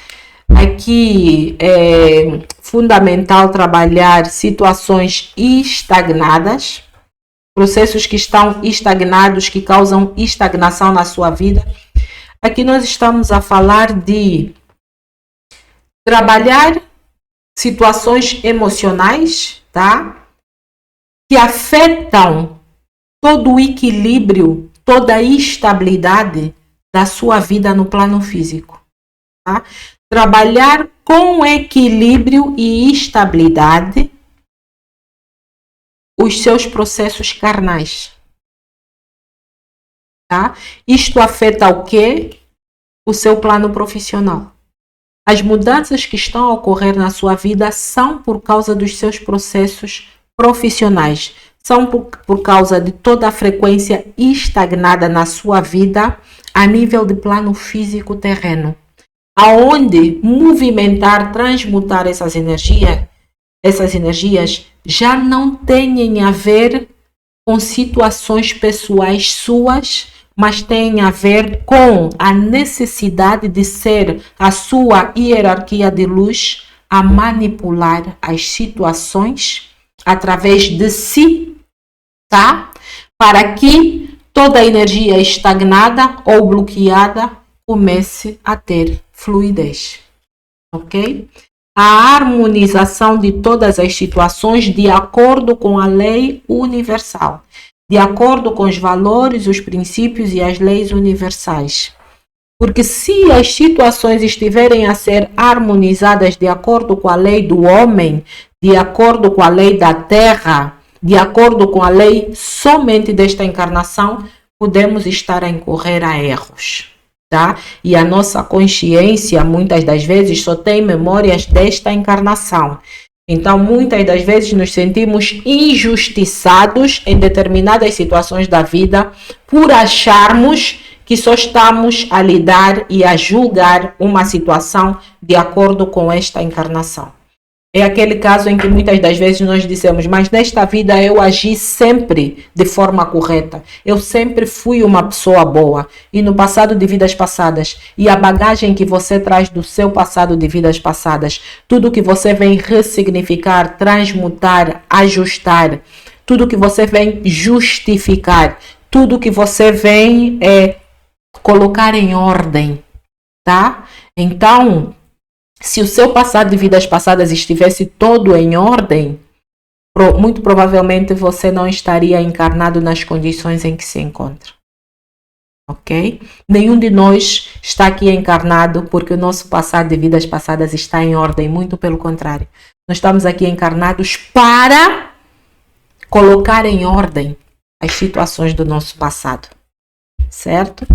Aqui é fundamental trabalhar situações estagnadas, processos que estão estagnados, que causam estagnação na sua vida. Aqui nós estamos a falar de trabalhar situações emocionais, tá? Que afetam todo o equilíbrio, toda a estabilidade da sua vida no plano físico. Tá? Trabalhar com equilíbrio e estabilidade os seus processos carnais. Tá? Isto afeta o quê? O seu plano profissional. As mudanças que estão a ocorrer na sua vida são por causa dos seus processos profissionais. São por causa de toda a frequência estagnada na sua vida a nível de plano físico terreno. aonde movimentar, transmutar essas energias já não têm a ver com situações pessoais suas, mas têm a ver com a necessidade de ser a sua hierarquia de luz a manipular as situações através de si, tá? Para que toda a energia estagnada ou bloqueada comece a ter fluidez, ok? A harmonização de todas as situações de acordo com a lei universal, de acordo com os valores, os princípios e as leis universais. Porque se as situações estiverem a ser harmonizadas de acordo com a lei do homem, de acordo com a lei da terra, de acordo com a lei somente desta encarnação, podemos estar a incorrer a erros, tá? E a nossa consciência, muitas das vezes, só tem memórias desta encarnação. Então, muitas das vezes nos sentimos injustiçados em determinadas situações da vida por acharmos que só estamos a lidar e a julgar uma situação de acordo com esta encarnação. É aquele caso em que muitas das vezes nós dizemos, mas nesta vida eu agi sempre de forma correta. Eu sempre fui uma pessoa boa. E no passado de vidas passadas, e a bagagem que você traz do seu passado de vidas passadas, tudo que você vem ressignificar, transmutar, ajustar, tudo que você vem justificar, tudo que você vem colocar em ordem, tá? Então, se o seu passado de vidas passadas estivesse todo em ordem, muito provavelmente você não estaria encarnado nas condições em que se encontra. Ok? Nenhum de nós está aqui encarnado porque o nosso passado de vidas passadas está em ordem, muito pelo contrário. Nós estamos aqui encarnados para colocar em ordem as situações do nosso passado. Certo?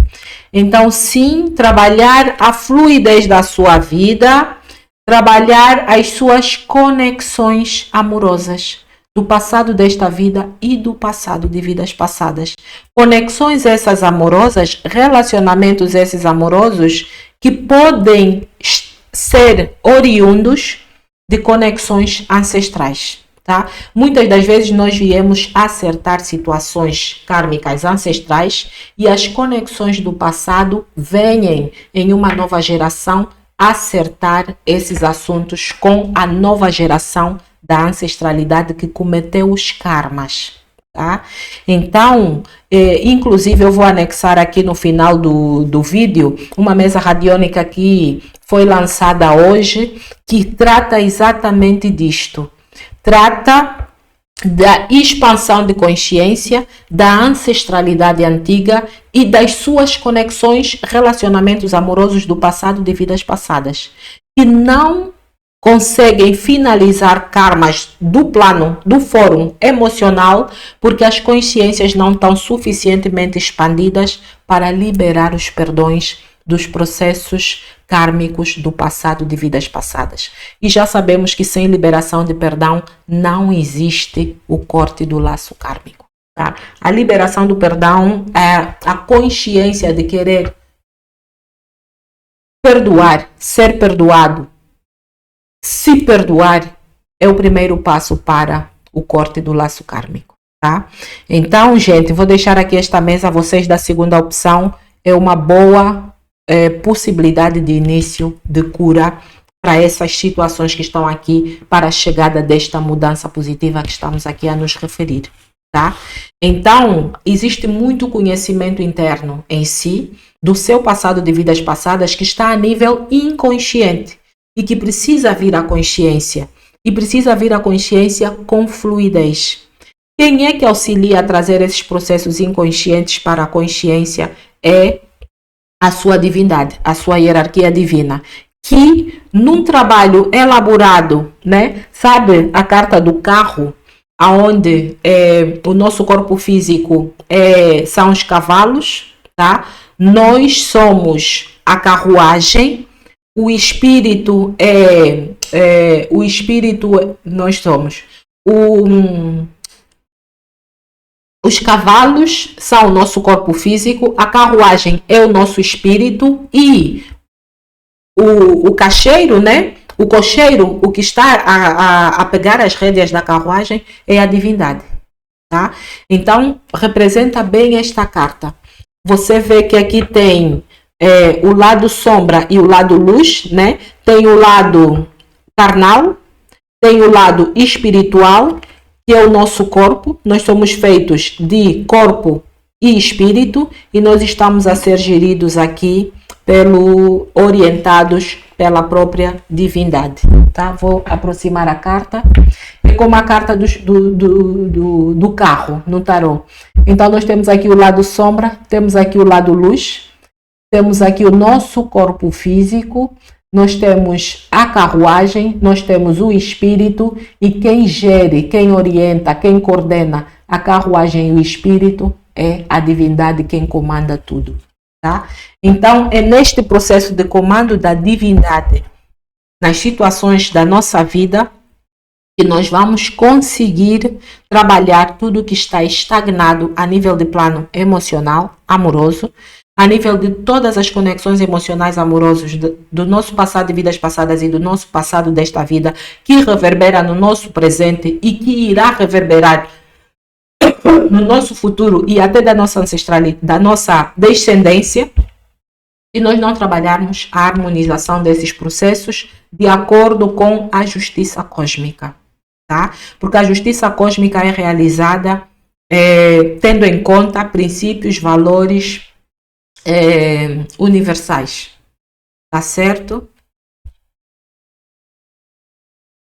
Então, sim, trabalhar a fluidez da sua vida, trabalhar as suas conexões amorosas do passado desta vida e do passado de vidas passadas. Conexões essas amorosas, relacionamentos esses amorosos que podem ser oriundos de conexões ancestrais. Tá? Muitas das vezes nós viemos acertar situações kármicas ancestrais e as conexões do passado vêm em uma nova geração acertar esses assuntos com a nova geração da ancestralidade que cometeu os karmas. Tá? Então, inclusive eu vou anexar aqui no final do vídeo uma mesa radiônica que foi lançada hoje que trata exatamente disto. Trata da expansão de consciência, da ancestralidade antiga e das suas conexões, relacionamentos amorosos do passado de vidas passadas, que não conseguem finalizar karmas do plano, do fórum emocional, porque as consciências não estão suficientemente expandidas para liberar os perdões dos processos kármicos do passado de vidas passadas. E já sabemos que sem liberação de perdão não existe o corte do laço kármico. Tá? A liberação do perdão é a consciência de querer perdoar, ser perdoado, se perdoar é o primeiro passo para o corte do laço kármico. Tá? Então, gente, vou deixar aqui esta mesa a vocês da segunda opção. É uma boa possibilidade de início de cura para essas situações que estão aqui, para a chegada desta mudança positiva que estamos aqui a nos referir, tá? Então, existe muito conhecimento interno em si, do seu passado de vidas passadas, que está a nível inconsciente e que precisa vir à consciência, e precisa vir à consciência com fluidez. Quem é que auxilia a trazer esses processos inconscientes para a consciência? É a sua divindade, a sua hierarquia divina, que num trabalho elaborado, né, sabe a carta do carro, aonde o nosso corpo físico são os cavalos, tá? Nós somos a carruagem, o espírito nós somos os cavalos são o nosso corpo físico, a carruagem é o nosso espírito e o caixeiro, né? O cocheiro, o que está a pegar as rédeas da carruagem é a divindade, tá? Então, representa bem esta carta. Você vê que aqui tem o lado sombra e o lado luz, né? Tem o lado carnal, tem o lado espiritual, que é o nosso corpo. Nós somos feitos de corpo e espírito e nós estamos a ser geridos aqui orientados pela própria divindade, tá? Vou aproximar a carta. É como a carta do carro no tarô. Então nós temos aqui o lado sombra, temos aqui o lado luz, temos aqui o nosso corpo físico, nós temos a carruagem, nós temos o espírito e quem gere, quem orienta, quem coordena a carruagem e o espírito é a divindade, quem comanda tudo. Tá? Então, é neste processo de comando da divindade, nas situações da nossa vida, que nós vamos conseguir trabalhar tudo que está estagnado a nível de plano emocional, amoroso, a nível de todas as conexões emocionais amorosas do nosso passado de vidas passadas e do nosso passado desta vida, que reverbera no nosso presente e que irá reverberar no nosso futuro e até da nossa ancestralidade, da nossa descendência, e nós não trabalharmos a harmonização desses processos de acordo com a justiça cósmica, tá? Porque a justiça cósmica é realizada tendo em conta princípios, valores universais, tá certo?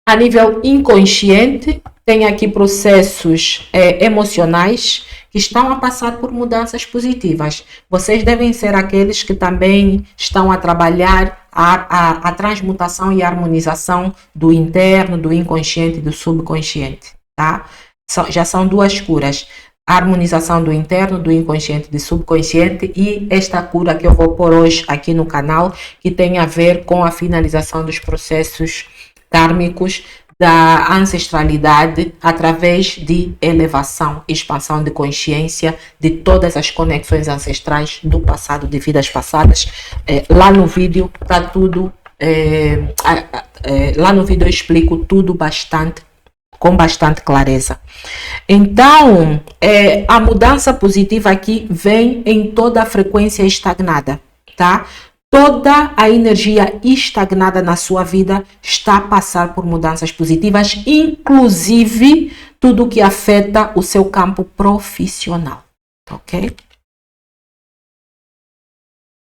A nível inconsciente, tem aqui processos emocionais que estão a passar por mudanças positivas. Vocês devem ser aqueles que também estão a trabalhar a transmutação e a harmonização do interno, do inconsciente e do subconsciente, tá? Já são duas curas. A harmonização do interno, do inconsciente e do subconsciente e esta cura que eu vou pôr hoje aqui no canal, que tem a ver com a finalização dos processos kármicos da ancestralidade através de elevação, expansão de consciência de todas as conexões ancestrais do passado, de vidas passadas. Lá no vídeo está tudo, lá no vídeo eu explico tudo com bastante clareza. Então, a mudança positiva aqui vem em toda a frequência estagnada, tá? Toda a energia estagnada na sua vida está a passar por mudanças positivas, inclusive tudo que afeta o seu campo profissional, ok?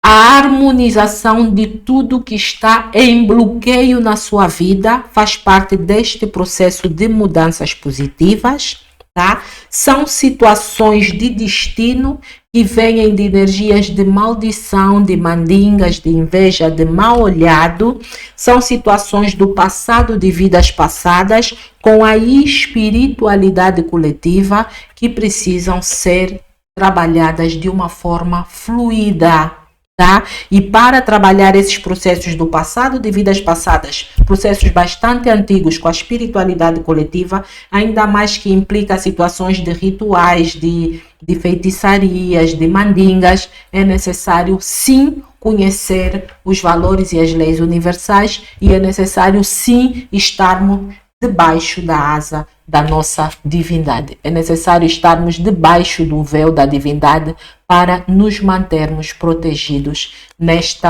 A harmonização de tudo que está em bloqueio na sua vida faz parte deste processo de mudanças positivas, tá? São situações de destino que vêm de energias de maldição, de mandingas, de inveja, de mal olhado. São situações do passado, de vidas passadas, com a espiritualidade coletiva que precisam ser trabalhadas de uma forma fluida. Tá? E para trabalhar esses processos do passado, de vidas passadas, processos bastante antigos com a espiritualidade coletiva, ainda mais que implica situações de rituais, de feitiçarias, de mandingas, é necessário sim conhecer os valores e as leis universais e é necessário sim estarmos debaixo da asa da nossa divindade. É necessário estarmos debaixo do véu da divindade para nos mantermos protegidos neste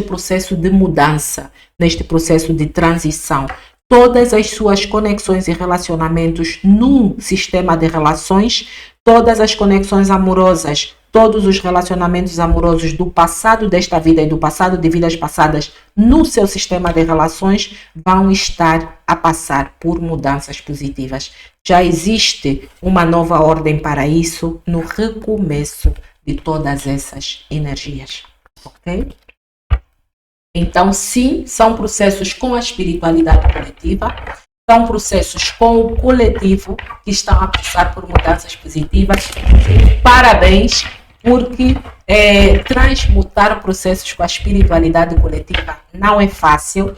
processo de mudança, neste processo de transição. Todas as suas conexões e relacionamentos num sistema de relações, todas as conexões amorosas, todos os relacionamentos amorosos do passado desta vida e do passado de vidas passadas no seu sistema de relações vão estar a passar por mudanças positivas. Já existe uma nova ordem para isso no recomeço de todas essas energias, ok? Então, sim, são processos com a espiritualidade coletiva, são processos com o coletivo que estão a passar por mudanças positivas. Parabéns! Porque transmutar processos com a espiritualidade coletiva não é fácil.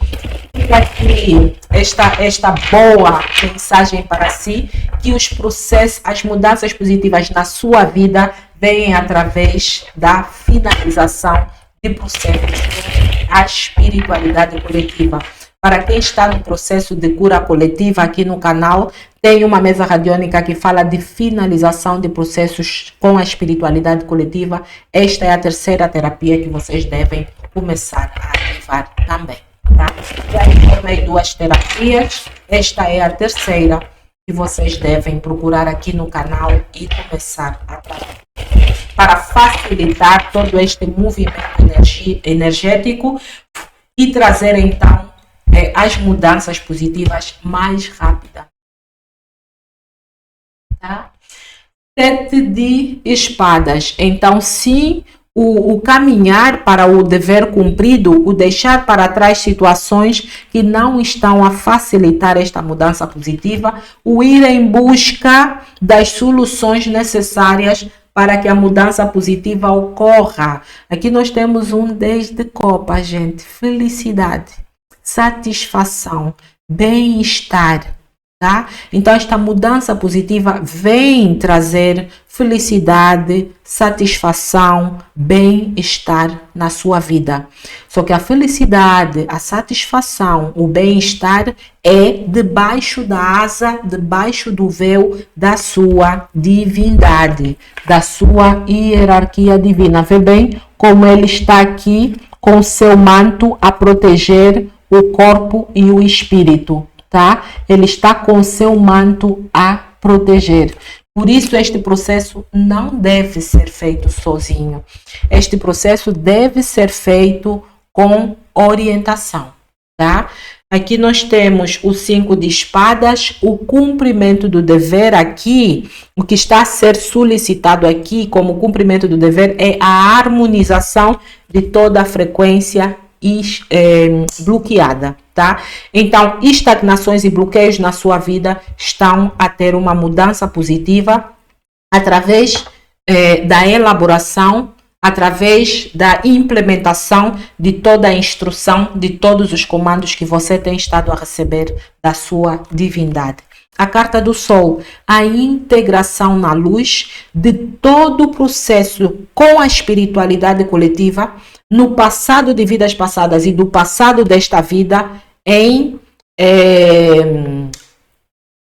E aqui esta boa mensagem para si, que os processos, as mudanças positivas na sua vida vêm através da finalização de processos com a espiritualidade coletiva. Para quem está no processo de cura coletiva aqui no canal, tem uma mesa radiônica que fala de finalização de processos com a espiritualidade coletiva. Esta é a terceira terapia que vocês devem começar a ativar também, tá? Já informei 2 terapias, esta é a terceira que vocês devem procurar aqui no canal e começar a trabalhar para facilitar todo este movimento energético e trazer então as mudanças positivas mais rápidas. Tá? 7 de espadas. Então, sim, o caminhar para o dever cumprido, o deixar para trás situações que não estão a facilitar esta mudança positiva, o ir em busca das soluções necessárias para que a mudança positiva ocorra. Aqui nós temos um 10 de copas, gente. Felicidade, satisfação, bem-estar, tá? Então esta mudança positiva vem trazer felicidade, satisfação, bem-estar na sua vida. Só que a felicidade, a satisfação, o bem-estar é debaixo da asa, debaixo do véu da sua divindade, da sua hierarquia divina. Vê bem como ele está aqui com seu manto a proteger o corpo e o espírito, tá? Ele está com seu manto a proteger. Por isso, este processo não deve ser feito sozinho. Este processo deve ser feito com orientação, tá? Aqui nós temos o 5 de espadas, o cumprimento do dever aqui, o que está a ser solicitado aqui como cumprimento do dever é a harmonização de toda a frequência bloqueada, tá? Então, estagnações e bloqueios na sua vida estão a ter uma mudança positiva através da elaboração, através da implementação de toda a instrução, de todos os comandos que você tem estado a receber da sua divindade. A carta do Sol, a integração na luz de todo o processo com a espiritualidade coletiva, no passado de vidas passadas e do passado desta vida, em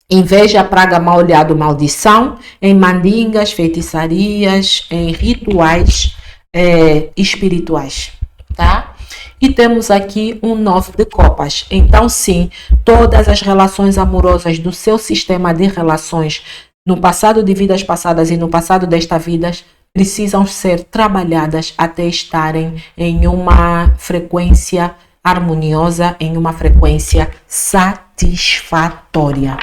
inveja, praga, mal-olhado, maldição, em mandingas, feitiçarias, em rituais espirituais, tá? E temos aqui um 9 de copas. Então, sim, todas as relações amorosas do seu sistema de relações no passado de vidas passadas e no passado desta vida precisam ser trabalhadas até estarem em uma frequência harmoniosa, em uma frequência satisfatória,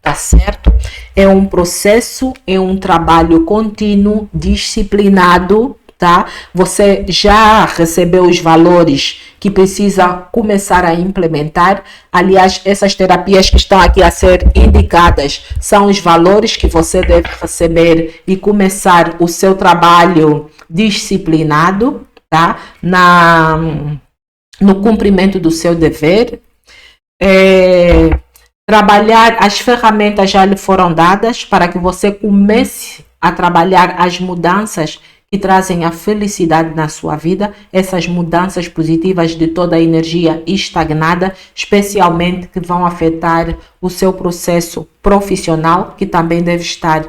tá certo? É um processo, é um trabalho contínuo, disciplinado, tá? Você já recebeu os valores que precisa começar a implementar. Aliás, essas terapias que estão aqui a ser indicadas são os valores que você deve receber e começar o seu trabalho disciplinado, tá? No cumprimento do seu dever. Trabalhar, as ferramentas já lhe foram dadas para que você comece a trabalhar as mudanças que trazem a felicidade na sua vida, essas mudanças positivas de toda a energia estagnada, especialmente que vão afetar o seu processo profissional, que também deve estar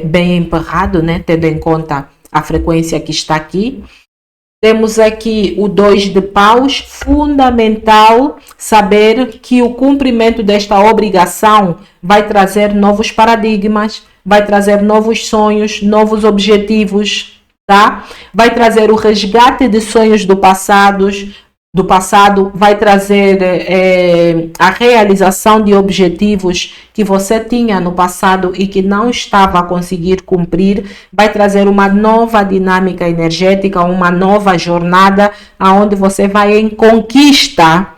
bem emperrado, né? Tendo em conta a frequência que está aqui. Temos aqui o 2 de paus, fundamental saber que o cumprimento desta obrigação vai trazer novos paradigmas, vai trazer novos sonhos, novos objetivos, tá? Vai trazer o resgate de sonhos do passado, vai trazer a realização de objetivos que você tinha no passado e que não estava a conseguir cumprir, vai trazer uma nova dinâmica energética, uma nova jornada, aonde você vai em conquista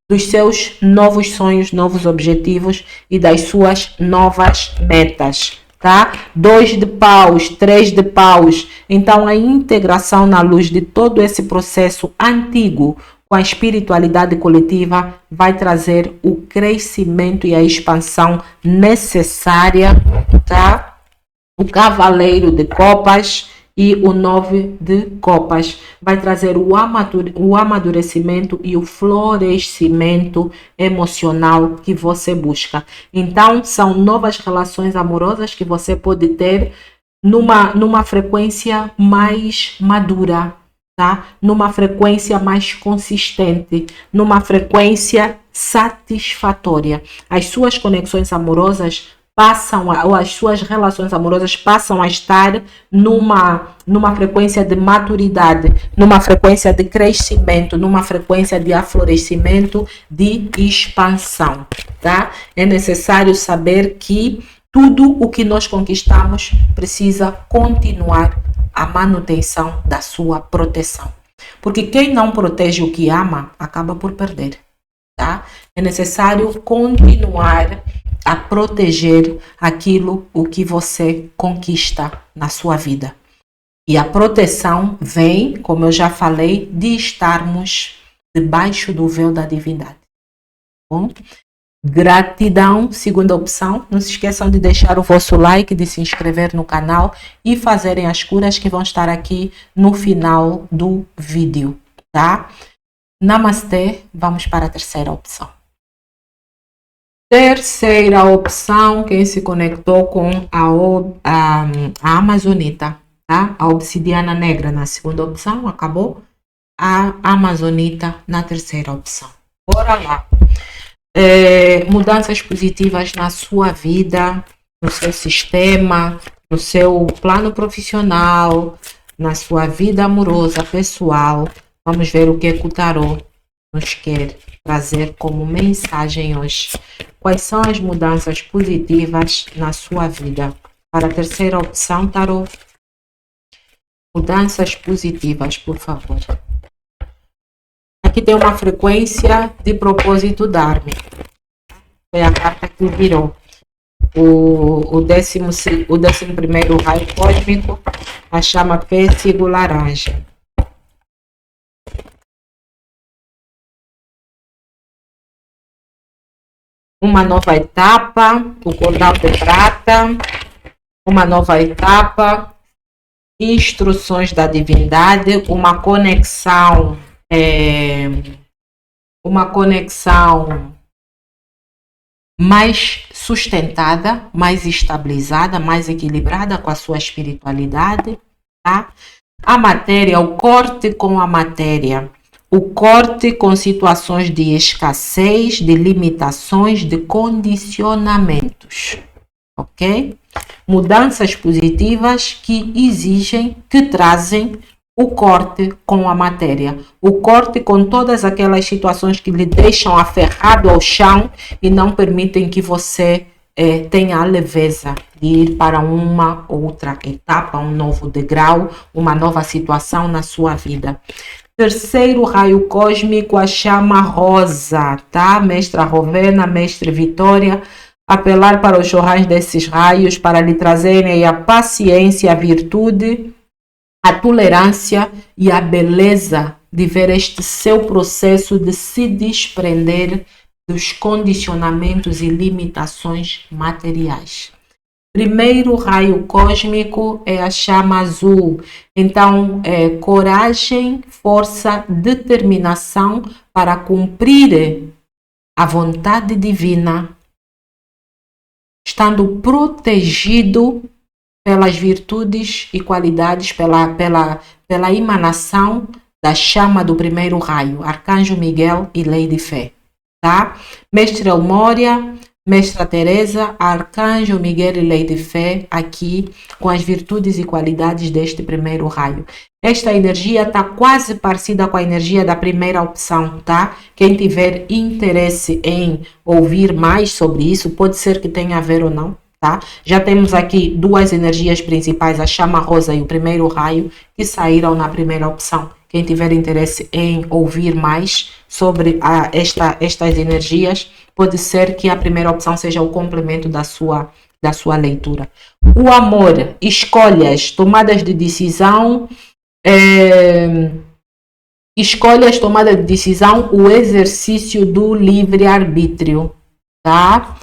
dos seus novos sonhos, novos objetivos e das suas novas metas, tá? 2 de paus, 3 de paus. Então, a integração na luz de todo esse processo antigo com a espiritualidade coletiva vai trazer o crescimento e a expansão necessária, tá? O cavaleiro de copas, e o 9 de copas. Vai trazer o amadurecimento e o florescimento emocional que você busca. Então, são novas relações amorosas que você pode ter numa frequência mais madura, tá? Numa frequência mais consistente, numa frequência satisfatória. As suas conexões amorosas ou as suas relações amorosas passam a estar numa frequência de maturidade, numa frequência de crescimento, numa frequência de aflorescimento, de expansão, tá? É necessário saber que tudo o que nós conquistamos precisa continuar a manutenção da sua proteção. Porque quem não protege o que ama, acaba por perder, tá? É necessário continuar a proteger aquilo o que você conquista na sua vida. E a proteção vem, como eu já falei, de estarmos debaixo do véu da divindade. Bom? Gratidão, segunda opção. Não se esqueçam de deixar o vosso like, de se inscrever no canal e fazerem as curas que vão estar aqui no final do vídeo, tá? Namastê, vamos para a terceira opção. Terceira opção, quem se conectou com a amazonita, tá? A obsidiana negra na segunda opção, acabou. A amazonita na terceira opção. Bora lá. Mudanças positivas na sua vida, no seu sistema, no seu plano profissional, na sua vida amorosa, pessoal. Vamos ver o que o tarô nos quer trazer como mensagem hoje. Quais são as mudanças positivas na sua vida? Para a terceira opção, tarô. Mudanças positivas, por favor. Aqui tem uma frequência de propósito dharmico. Foi a carta que virou. O 11º raio cósmico, a chama pêssego laranja. Uma nova etapa, o cordão de prata. Uma nova etapa, instruções da divindade, uma conexão mais sustentada, mais estabilizada, mais equilibrada com a sua espiritualidade, tá? A matéria, o corte com a matéria, o corte com situações de escassez, de limitações, de condicionamentos, ok? Mudanças positivas que exigem, que trazem o corte com a matéria, o corte com todas aquelas situações que lhe deixam aferrado ao chão e não permitem que você tenha a leveza de ir para uma outra etapa, um novo degrau, uma nova situação na sua vida. Terceiro raio cósmico, a chama rosa, tá? Mestra Rovena, Mestre Vitória, apelar para os jorrais desses raios para lhe trazerem a paciência, a virtude, a tolerância e a beleza de ver este seu processo de se desprender dos condicionamentos e limitações materiais. Primeiro raio cósmico é a chama azul. Então, coragem, força, determinação para cumprir a vontade divina, estando protegido pelas virtudes e qualidades, pela emanação da chama do primeiro raio, Arcanjo Miguel e Lei de Fé, tá? Mestre Elmória, Mestra Teresa, Arcanjo Miguel e Lei de Fé, aqui com as virtudes e qualidades deste primeiro raio. Esta energia está quase parecida com a energia da primeira opção, tá? Quem tiver interesse em ouvir mais sobre isso, pode ser que tenha a ver ou não. Tá? Já temos aqui duas energias principais, a chama rosa e o primeiro raio, que saíram na primeira opção. Quem tiver interesse em ouvir mais sobre estas energias, pode ser que a primeira opção seja o complemento da sua leitura. O amor, escolhas, tomadas de decisão, escolhas, tomada de decisão, o exercício do livre-arbítrio, tá?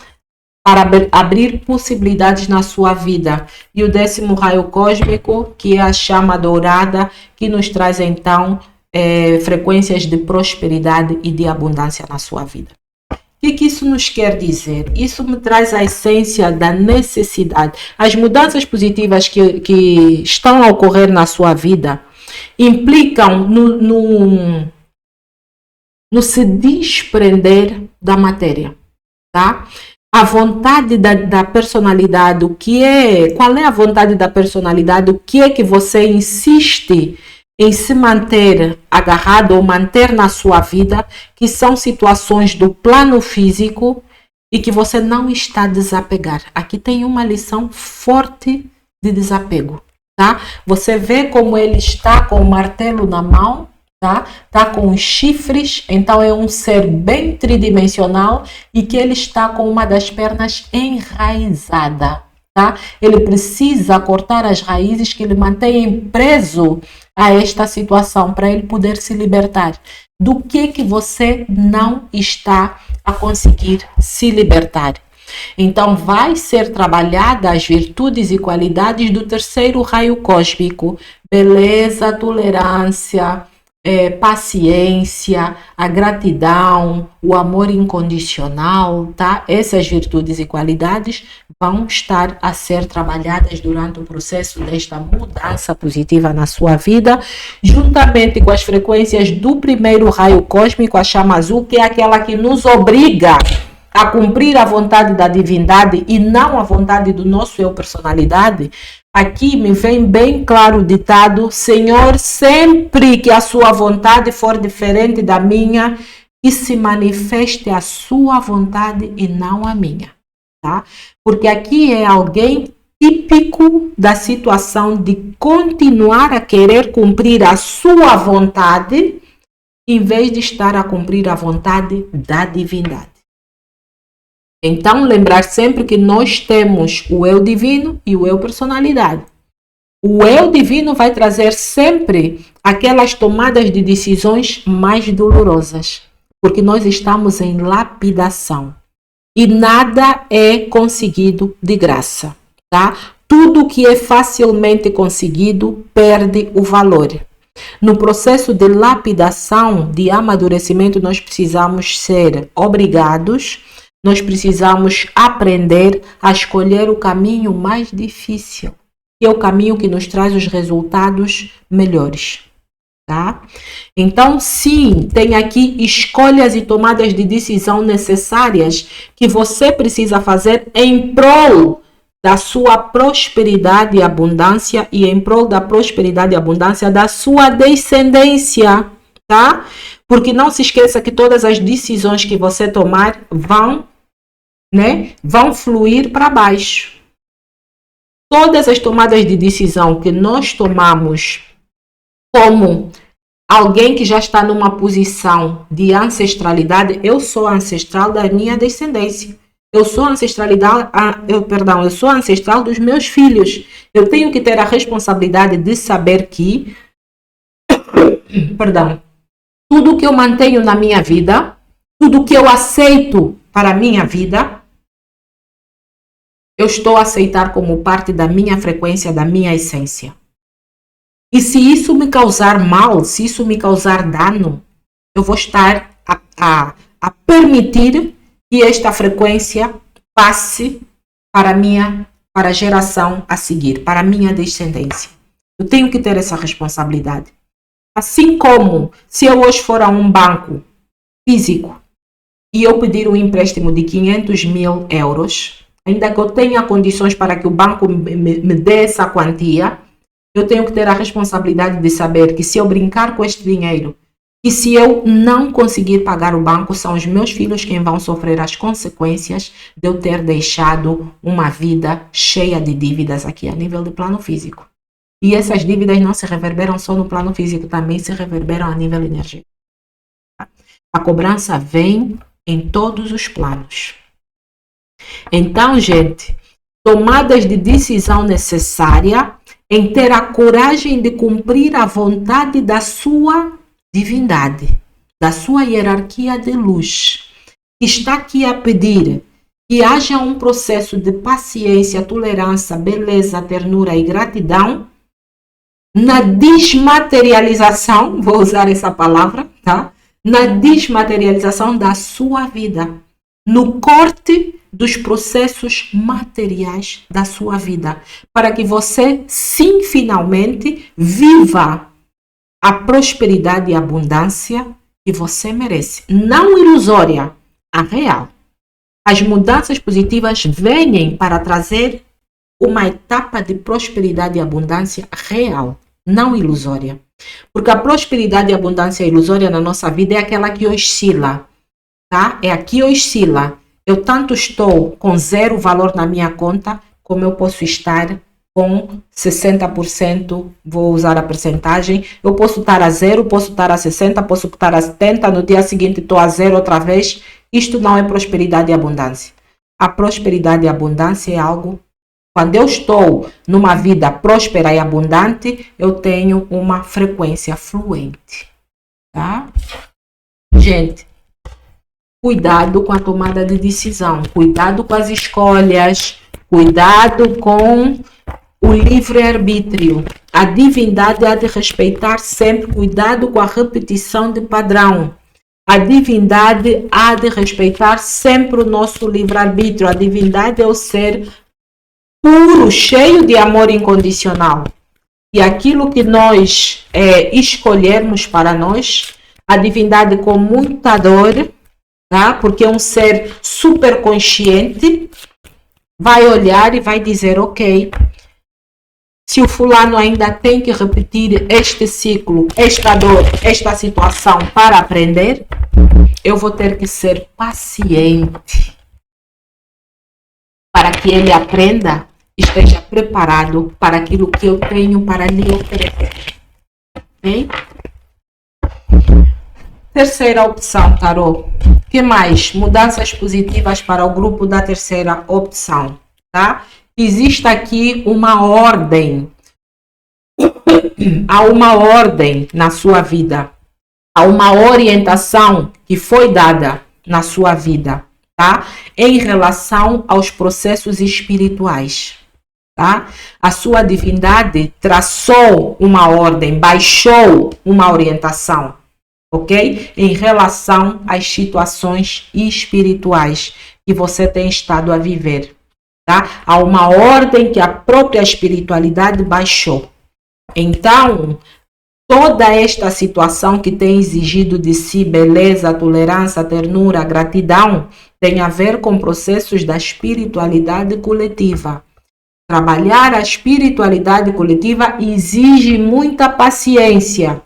para abrir possibilidades na sua vida. E o 10º raio cósmico, que é a chama dourada, que nos traz então frequências de prosperidade e de abundância na sua vida. O que isso nos quer dizer? Isso me traz a essência da necessidade. As mudanças positivas que estão a ocorrer na sua vida implicam no se desprender da matéria, tá? A vontade da personalidade, qual é a vontade da personalidade, o que é que você insiste em se manter agarrado ou manter na sua vida, que são situações do plano físico e que você não está a desapegar. Aqui tem uma lição forte de desapego, tá? Você vê como ele está com o martelo na mão, tá com os chifres, então é um ser bem tridimensional e que ele está com uma das pernas enraizada, tá? Ele precisa cortar as raízes que ele mantém preso a esta situação para ele poder se libertar. Do que você não está a conseguir se libertar? Então vai ser trabalhada as virtudes e qualidades do 3º raio cósmico: beleza, tolerância, paciência, a gratidão, o amor incondicional, tá? Essas virtudes e qualidades vão estar a ser trabalhadas durante o processo desta mudança positiva na sua vida, juntamente com as frequências do 1º raio cósmico, a chama azul, que é aquela que nos obriga a cumprir a vontade da divindade e não a vontade do nosso eu personalidade. Aqui me vem bem claro o ditado: Senhor, sempre que a sua vontade for diferente da minha, que se manifeste a sua vontade e não a minha, tá? Porque aqui é alguém típico da situação de continuar a querer cumprir a sua vontade, em vez de estar a cumprir a vontade da divindade. Então, lembrar sempre que nós temos o eu divino e o eu personalidade. O eu divino vai trazer sempre aquelas tomadas de decisões mais dolorosas, porque nós estamos em lapidação e nada é conseguido de graça, tá? Tudo que é facilmente conseguido perde o valor. No processo de lapidação, de amadurecimento, nós precisamos ser obrigados. Nós precisamos aprender a escolher o caminho mais difícil, que é o caminho que nos traz os resultados melhores, tá? Então, sim, tem aqui escolhas e tomadas de decisão necessárias que você precisa fazer em prol da sua prosperidade e abundância e em prol da prosperidade e abundância da sua descendência, tá? Porque não se esqueça que todas as decisões que você tomar vão fluir para baixo. Todas as tomadas de decisão que nós tomamos como alguém que já está numa posição de ancestralidade, eu sou ancestral da minha descendência. Eu sou eu sou ancestral dos meus filhos. Eu tenho que ter a responsabilidade de saber que, tudo que eu mantenho na minha vida, tudo que eu aceito para a minha vida, eu estou a aceitar como parte da minha frequência, da minha essência. E se isso me causar mal, se isso me causar dano, eu vou estar a permitir que esta frequência passe para a geração a seguir, para a minha descendência. Eu tenho que ter essa responsabilidade. Assim como se eu hoje for a um banco físico e eu pedir um empréstimo de 500 mil euros, ainda que eu tenha condições para que o banco me dê essa quantia, eu tenho que ter a responsabilidade de saber que se eu brincar com este dinheiro e se eu não conseguir pagar o banco, são os meus filhos quem vão sofrer as consequências de eu ter deixado uma vida cheia de dívidas aqui a nível de plano físico. E essas dívidas não se reverberam só no plano físico, também se reverberam a nível energético. A cobrança vem em todos os planos. Então, gente, tomadas de decisão necessária em ter a coragem de cumprir a vontade da sua divindade, da sua hierarquia de luz, que está aqui a pedir que haja um processo de paciência, tolerância, beleza, ternura e gratidão na desmaterialização, vou usar essa palavra, tá? Na desmaterialização da sua vida, no corte dos processos materiais da sua vida, para que você, sim, finalmente, viva a prosperidade e a abundância que você merece. Não ilusória, a real. As mudanças positivas vêm para trazer uma etapa de prosperidade e abundância real, não ilusória. Porque a prosperidade e abundância ilusória na nossa vida é aquela que oscila, tá? É a que oscila. Eu tanto estou com 0 valor na minha conta, como eu posso estar com 60%, vou usar a percentagem, eu posso estar a 0, posso estar a 60, posso estar a 70, no dia seguinte estou a 0 outra vez. Isto não é prosperidade e abundância. A prosperidade e abundância é algo, quando eu estou numa vida próspera e abundante, eu tenho uma frequência fluente, tá? Gente, cuidado com a tomada de decisão, cuidado com as escolhas, cuidado com o livre-arbítrio. A divindade há de respeitar sempre, cuidado com a repetição de padrão. A divindade há de respeitar sempre o nosso livre-arbítrio. A divindade é o ser puro, cheio de amor incondicional. E aquilo que nós escolhermos para nós, a divindade com muita dor, tá? Porque é um ser super consciente, vai olhar e vai dizer, ok, se o fulano ainda tem que repetir este ciclo, esta dor, esta situação para aprender, eu vou ter que ser paciente para que ele aprenda, esteja preparado para aquilo que eu tenho para lhe oferecer. Ok? Terceira opção, tarô. O que mais? Mudanças positivas para o grupo da terceira opção, tá? Existe aqui uma ordem. Há uma ordem na sua vida. Há uma orientação que foi dada na sua vida, tá? Em relação aos processos espirituais, tá? A sua divindade traçou uma ordem, baixou uma orientação, ok? Em relação às situações espirituais que você tem estado a viver. Tá? Há uma ordem que a própria espiritualidade baixou. Então, toda esta situação que tem exigido de si beleza, tolerância, ternura, gratidão, tem a ver com processos da espiritualidade coletiva. Trabalhar a espiritualidade coletiva exige muita paciência,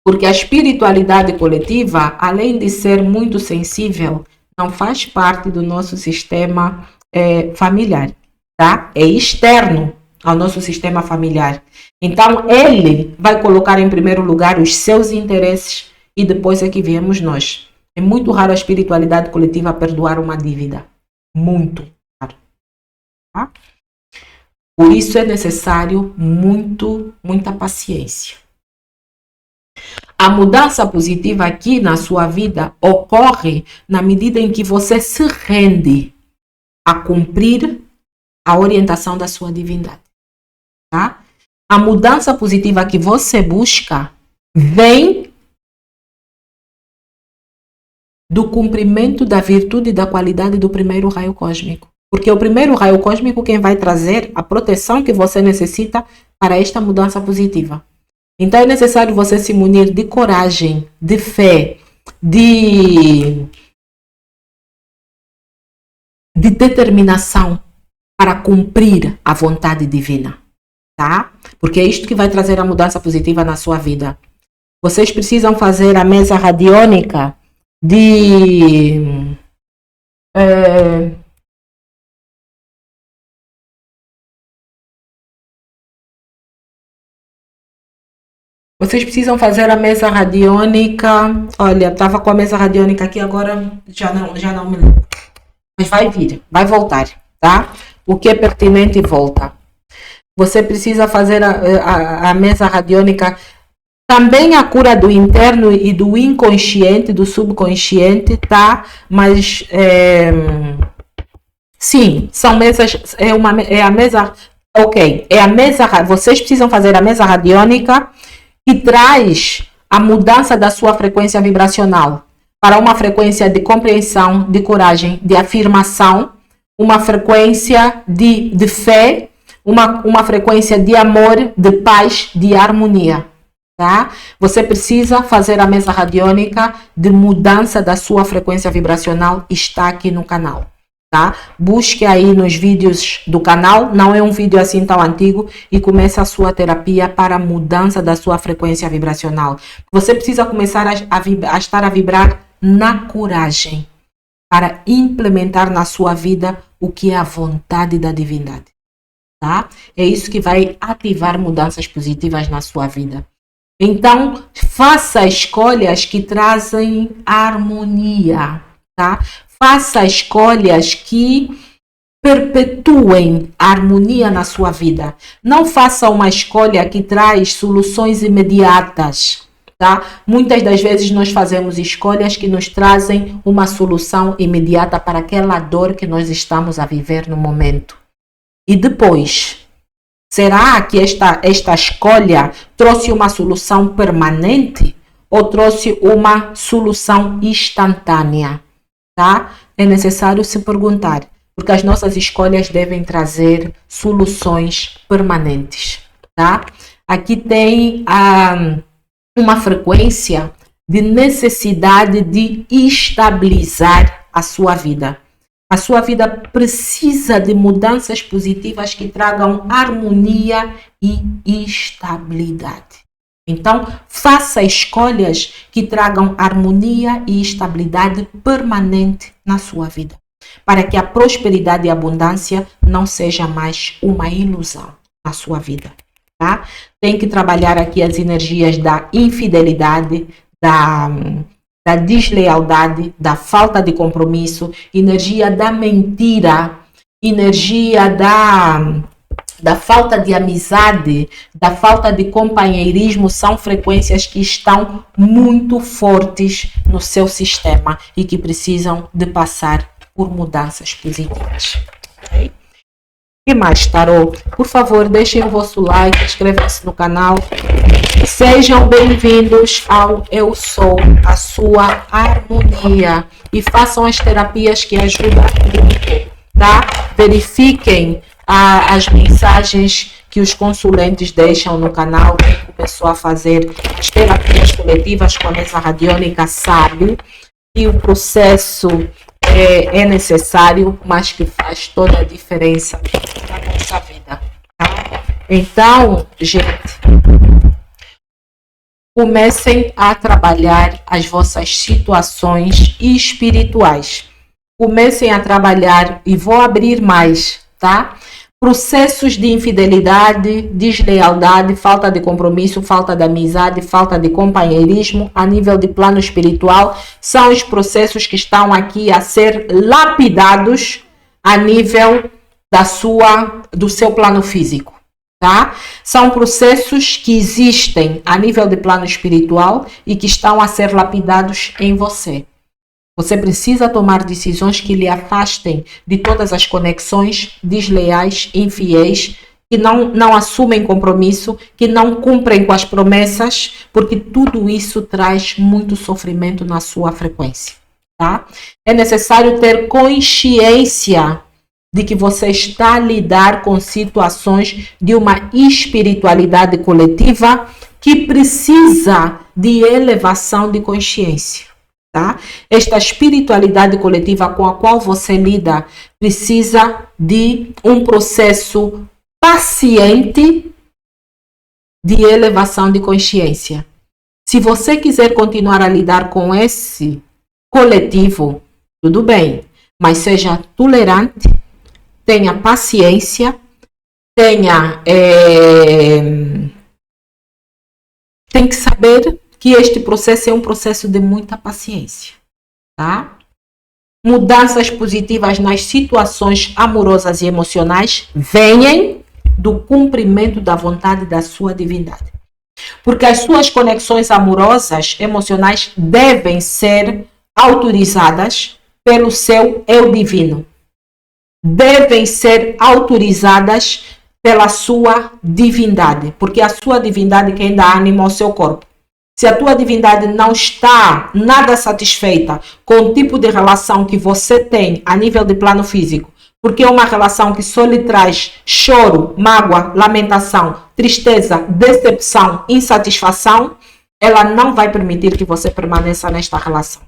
porque a espiritualidade coletiva, além de ser muito sensível, não faz parte do nosso sistema familiar, tá? É externo ao nosso sistema familiar. Então, ele vai colocar em primeiro lugar os seus interesses e depois é que viemos nós. É muito raro a espiritualidade coletiva perdoar uma dívida. Muito raro. Tá? Por isso é necessário muita paciência. A mudança positiva aqui na sua vida ocorre na medida em que você se rende a cumprir a orientação da sua divindade, tá? A mudança positiva que você busca vem do cumprimento da virtude e da qualidade do primeiro raio cósmico. Porque o primeiro raio cósmico quem vai trazer a proteção que você necessita para esta mudança positiva. Então é necessário você se munir de coragem, de fé, de determinação para cumprir a vontade divina, tá? Porque é isto que vai trazer a mudança positiva na sua vida. Vocês precisam fazer a mesa radiônica de vocês precisam fazer a mesa radiônica. Olha, estava com a mesa radiônica aqui, agora já não me lembro. Mas vai vir, vai voltar, tá? O que é pertinente volta. Você precisa fazer a mesa radiônica. Também a cura do interno e do inconsciente, do subconsciente, tá? Mas Sim, são mesas, é a mesa, ok, é a mesa, vocês precisam fazer a mesa radiônica que traz a mudança da sua frequência vibracional para uma frequência de compreensão, de coragem, de afirmação, uma frequência de fé, uma frequência de amor, de paz, de harmonia. Tá? Você precisa fazer a mesa radiônica de mudança da sua frequência vibracional, está aqui no canal. Tá? Busque aí nos vídeos do canal, não é um vídeo assim tão antigo, e comece a sua terapia para a mudança da sua frequência vibracional. Você precisa começar a estar a vibrar na coragem para implementar na sua vida o que é a vontade da divindade. Tá? É isso que vai ativar mudanças positivas na sua vida. Então, faça escolhas que trazem harmonia, tá? Faça escolhas que perpetuem a harmonia na sua vida. Não faça uma escolha que traz soluções imediatas, tá? Muitas das vezes nós fazemos escolhas que nos trazem uma solução imediata para aquela dor que nós estamos a viver no momento. E depois, será que esta escolha trouxe uma solução permanente ou trouxe uma solução instantânea? Tá? É necessário se perguntar, porque as nossas escolhas devem trazer soluções permanentes. Tá? Aqui tem uma frequência de necessidade de estabilizar a sua vida. A sua vida precisa de mudanças positivas que tragam harmonia e estabilidade. Então, faça escolhas que tragam harmonia e estabilidade permanente na sua vida, para que a prosperidade e a abundância não seja mais uma ilusão na sua vida. Tá? Tem que trabalhar aqui as energias da infidelidade, da deslealdade, da falta de compromisso, energia da mentira, energia da falta de amizade, da falta de companheirismo, são frequências que estão muito fortes no seu sistema e que precisam de passar por mudanças positivas. Okay? O que mais, tarô? Por favor, deixem o vosso like, inscrevam-se no canal. Sejam bem-vindos ao Eu Sou, a sua harmonia. E façam as terapias que ajudam muito, tá? Verifiquem as mensagens que os consulentes deixam no canal. Quem começou a fazer as terapias coletivas com a mesa radiônica sabe que o processo é necessário, mas que faz toda a diferença na nossa vida. Tá? Então, gente, comecem a trabalhar as vossas situações espirituais. Comecem a trabalhar, e vou abrir mais, tá? Processos de infidelidade, deslealdade, falta de compromisso, falta de amizade, falta de companheirismo a nível de plano espiritual são os processos que estão aqui a ser lapidados a nível do seu plano físico, tá? São processos que existem a nível de plano espiritual e que estão a ser lapidados em você. Você precisa tomar decisões que lhe afastem de todas as conexões desleais, infiéis, que não assumem compromisso, que não cumprem com as promessas, porque tudo isso traz muito sofrimento na sua frequência. Tá? É necessário ter consciência de que você está a lidar com situações de uma espiritualidade coletiva que precisa de elevação de consciência. Tá? Esta espiritualidade coletiva com a qual você lida precisa de um processo paciente de elevação de consciência. Se você quiser continuar a lidar com esse coletivo, tudo bem, mas seja tolerante, tenha paciência, tem que saber que este processo é um processo de muita paciência, tá? Mudanças positivas nas situações amorosas e emocionais vêm do cumprimento da vontade da sua divindade. Porque as suas conexões amorosas, emocionais, devem ser autorizadas pelo seu eu divino. devem ser autorizadas pela sua divindade, porque a sua divindade é quem dá ânimo ao seu corpo. Se a tua divindade não está nada satisfeita com o tipo de relação que você tem a nível de plano físico, porque é uma relação que só lhe traz choro, mágoa, lamentação, tristeza, decepção, insatisfação, ela não vai permitir que você permaneça nesta relação.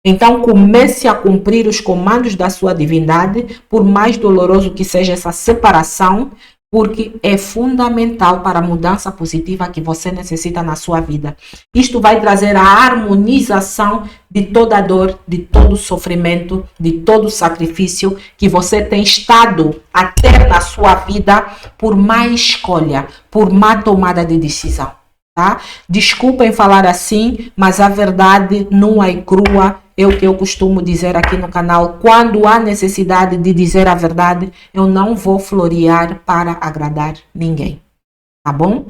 Então comece a cumprir os comandos da sua divindade, por mais doloroso que seja essa separação, porque é fundamental para a mudança positiva que você necessita na sua vida. Isto vai trazer a harmonização de toda a dor, de todo o sofrimento, de todo o sacrifício que você tem estado a ter na sua vida por má escolha, por má tomada de decisão. Tá? Desculpem falar assim, mas a verdade nua e crua é o que eu costumo dizer aqui no canal. Quando há necessidade de dizer a verdade, eu não vou florear para agradar ninguém. Tá bom?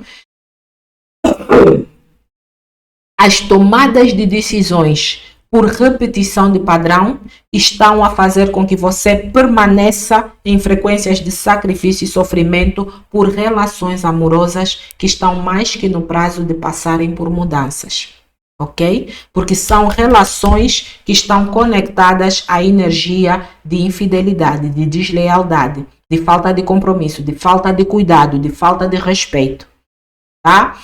As tomadas de decisões por repetição de padrão estão a fazer com que você permaneça em frequências de sacrifício e sofrimento por relações amorosas que estão mais que no prazo de passarem por mudanças. Ok? Porque são relações que estão conectadas à energia de infidelidade, de deslealdade, de falta de compromisso, de falta de cuidado, de falta de respeito. Tá?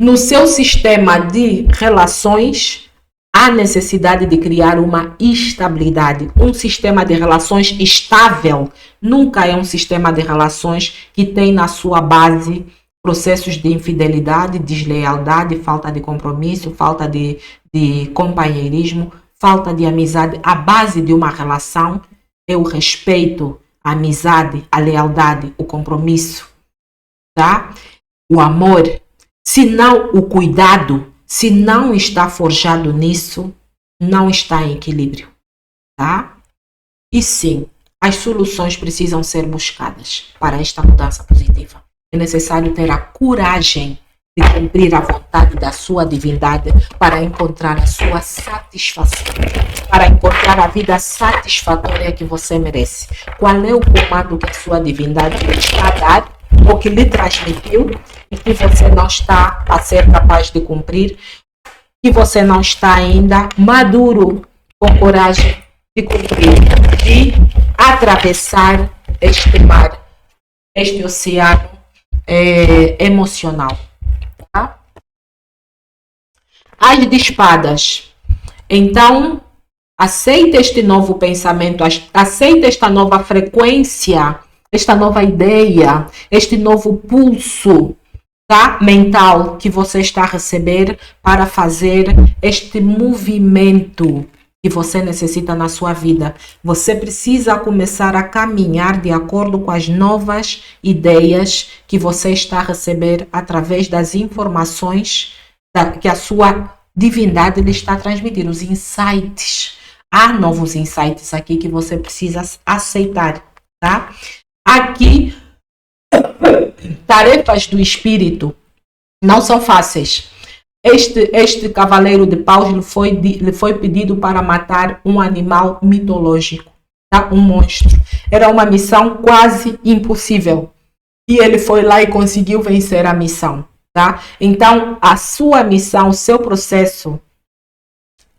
No seu sistema de relações, há necessidade de criar uma estabilidade. Um sistema de relações estável nunca é um sistema de relações que tem na sua base processos de infidelidade, deslealdade, falta de compromisso, falta de companheirismo, falta de amizade. A base de uma relação é o respeito, a amizade, a lealdade, o compromisso, tá? O amor. Se não o cuidado, se não está forjado nisso, não está em equilíbrio, tá? E sim, as soluções precisam ser buscadas para esta mudança positiva. É necessário ter a coragem de cumprir a vontade da sua divindade para encontrar a sua satisfação, para encontrar a vida satisfatória que você merece. Qual é o comando que a sua divindade lhe está a dar, ou que lhe transmitiu, e que você não está a ser capaz de cumprir, que você não está ainda maduro com coragem de cumprir, de atravessar este mar, este oceano emocional. Tá? As de espadas. Então, aceita este novo pensamento, aceita esta nova frequência, esta nova ideia, este novo pulso, tá? Mental que você está a receber para fazer este movimento que você necessita na sua vida. Você precisa começar a caminhar de acordo com as novas ideias que você está a receber através das informações que a sua divindade lhe está a transmitir, os insights. Há novos insights aqui que você precisa aceitar, tá? Aqui, tarefas do espírito não são fáceis. Este cavaleiro de paus lhe foi pedido para matar um animal mitológico, tá? Um monstro. Era uma missão quase impossível. E ele foi lá e conseguiu vencer a missão, tá? Então, a sua missão, o seu processo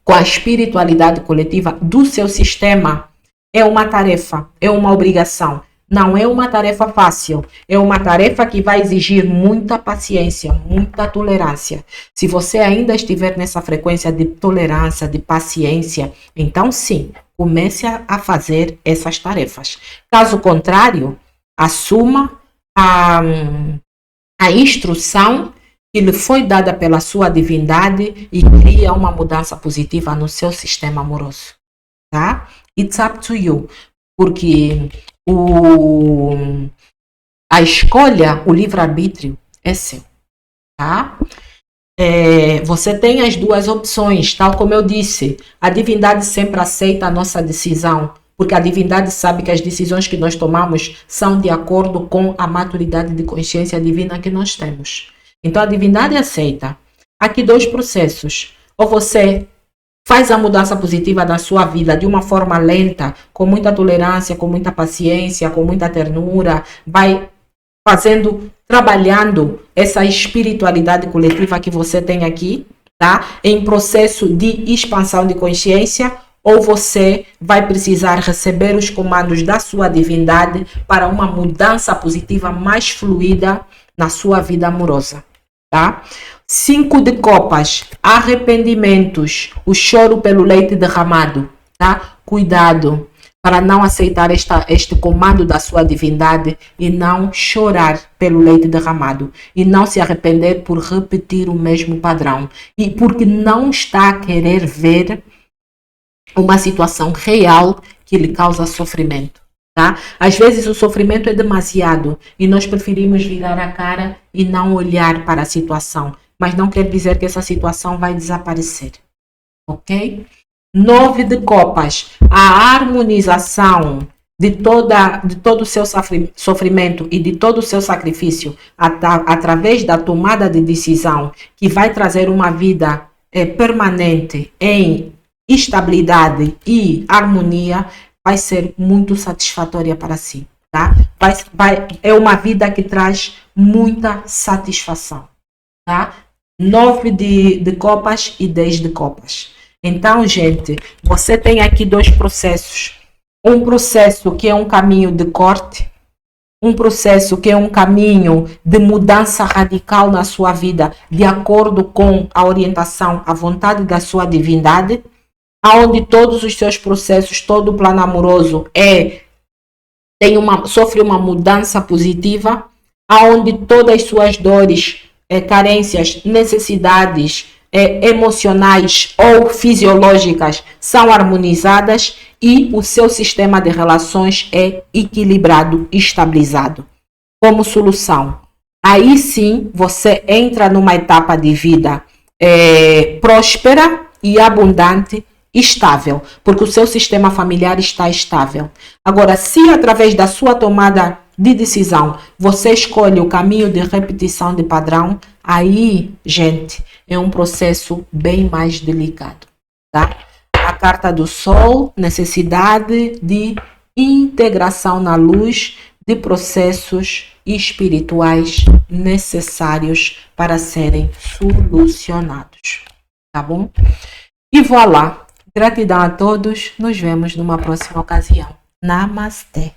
com a espiritualidade coletiva do seu sistema é uma tarefa, é uma obrigação. Não é uma tarefa fácil, é uma tarefa que vai exigir muita paciência, muita tolerância. Se você ainda estiver nessa frequência de tolerância, de paciência, então sim, comece a fazer essas tarefas. Caso contrário, assuma a instrução que lhe foi dada pela sua divindade e cria uma mudança positiva no seu sistema amoroso. Tá? It's up to you. Porque a escolha, o livre-arbítrio é seu, tá? Você tem as duas opções, tal como eu disse. A divindade sempre aceita a nossa decisão, porque a divindade sabe que as decisões que nós tomamos são de acordo com a maturidade de consciência divina que nós temos. Então a divindade aceita. Aqui dois processos. Ou você faz a mudança positiva da sua vida de uma forma lenta, com muita tolerância, com muita paciência, com muita ternura, vai fazendo, trabalhando essa espiritualidade coletiva que você tem aqui, tá? Em processo de expansão de consciência, ou você vai precisar receber os comandos da sua divindade para uma mudança positiva mais fluida na sua vida amorosa, tá? 5 de copas, arrependimentos, o choro pelo leite derramado, tá? Cuidado para não aceitar este comando da sua divindade e não chorar pelo leite derramado e não se arrepender por repetir o mesmo padrão e porque não está a querer ver uma situação real que lhe causa sofrimento, tá? Às vezes o sofrimento é demasiado e nós preferimos virar a cara e não olhar para a situação, mas não quer dizer que essa situação vai desaparecer, ok? 9 de copas, a harmonização de todo o seu sofrimento e de todo o seu sacrifício através da tomada de decisão que vai trazer uma vida permanente em estabilidade e harmonia, vai ser muito satisfatória para si, tá? É uma vida que traz muita satisfação, tá? 9 de copas e 10 de copas. Então, gente, você tem aqui 2 processos. Um processo que é um caminho de corte, um processo que é um caminho de mudança radical na sua vida, de acordo com a orientação, a vontade da sua divindade, onde todos os seus processos, todo o plano amoroso sofre uma mudança positiva, onde todas as suas dores, carências, necessidades emocionais ou fisiológicas são harmonizadas e o seu sistema de relações é equilibrado, estabilizado. Como solução, aí sim você entra numa etapa de vida próspera e abundante, estável, porque o seu sistema familiar está estável. Agora, se através da sua tomada de decisão você escolhe o caminho de repetição de padrão, aí, gente, é um processo bem mais delicado, tá? A carta do Sol, necessidade de integração na luz de processos espirituais necessários para serem solucionados, tá bom? E voilà! Gratidão a todos, nos vemos numa próxima ocasião. Namastê!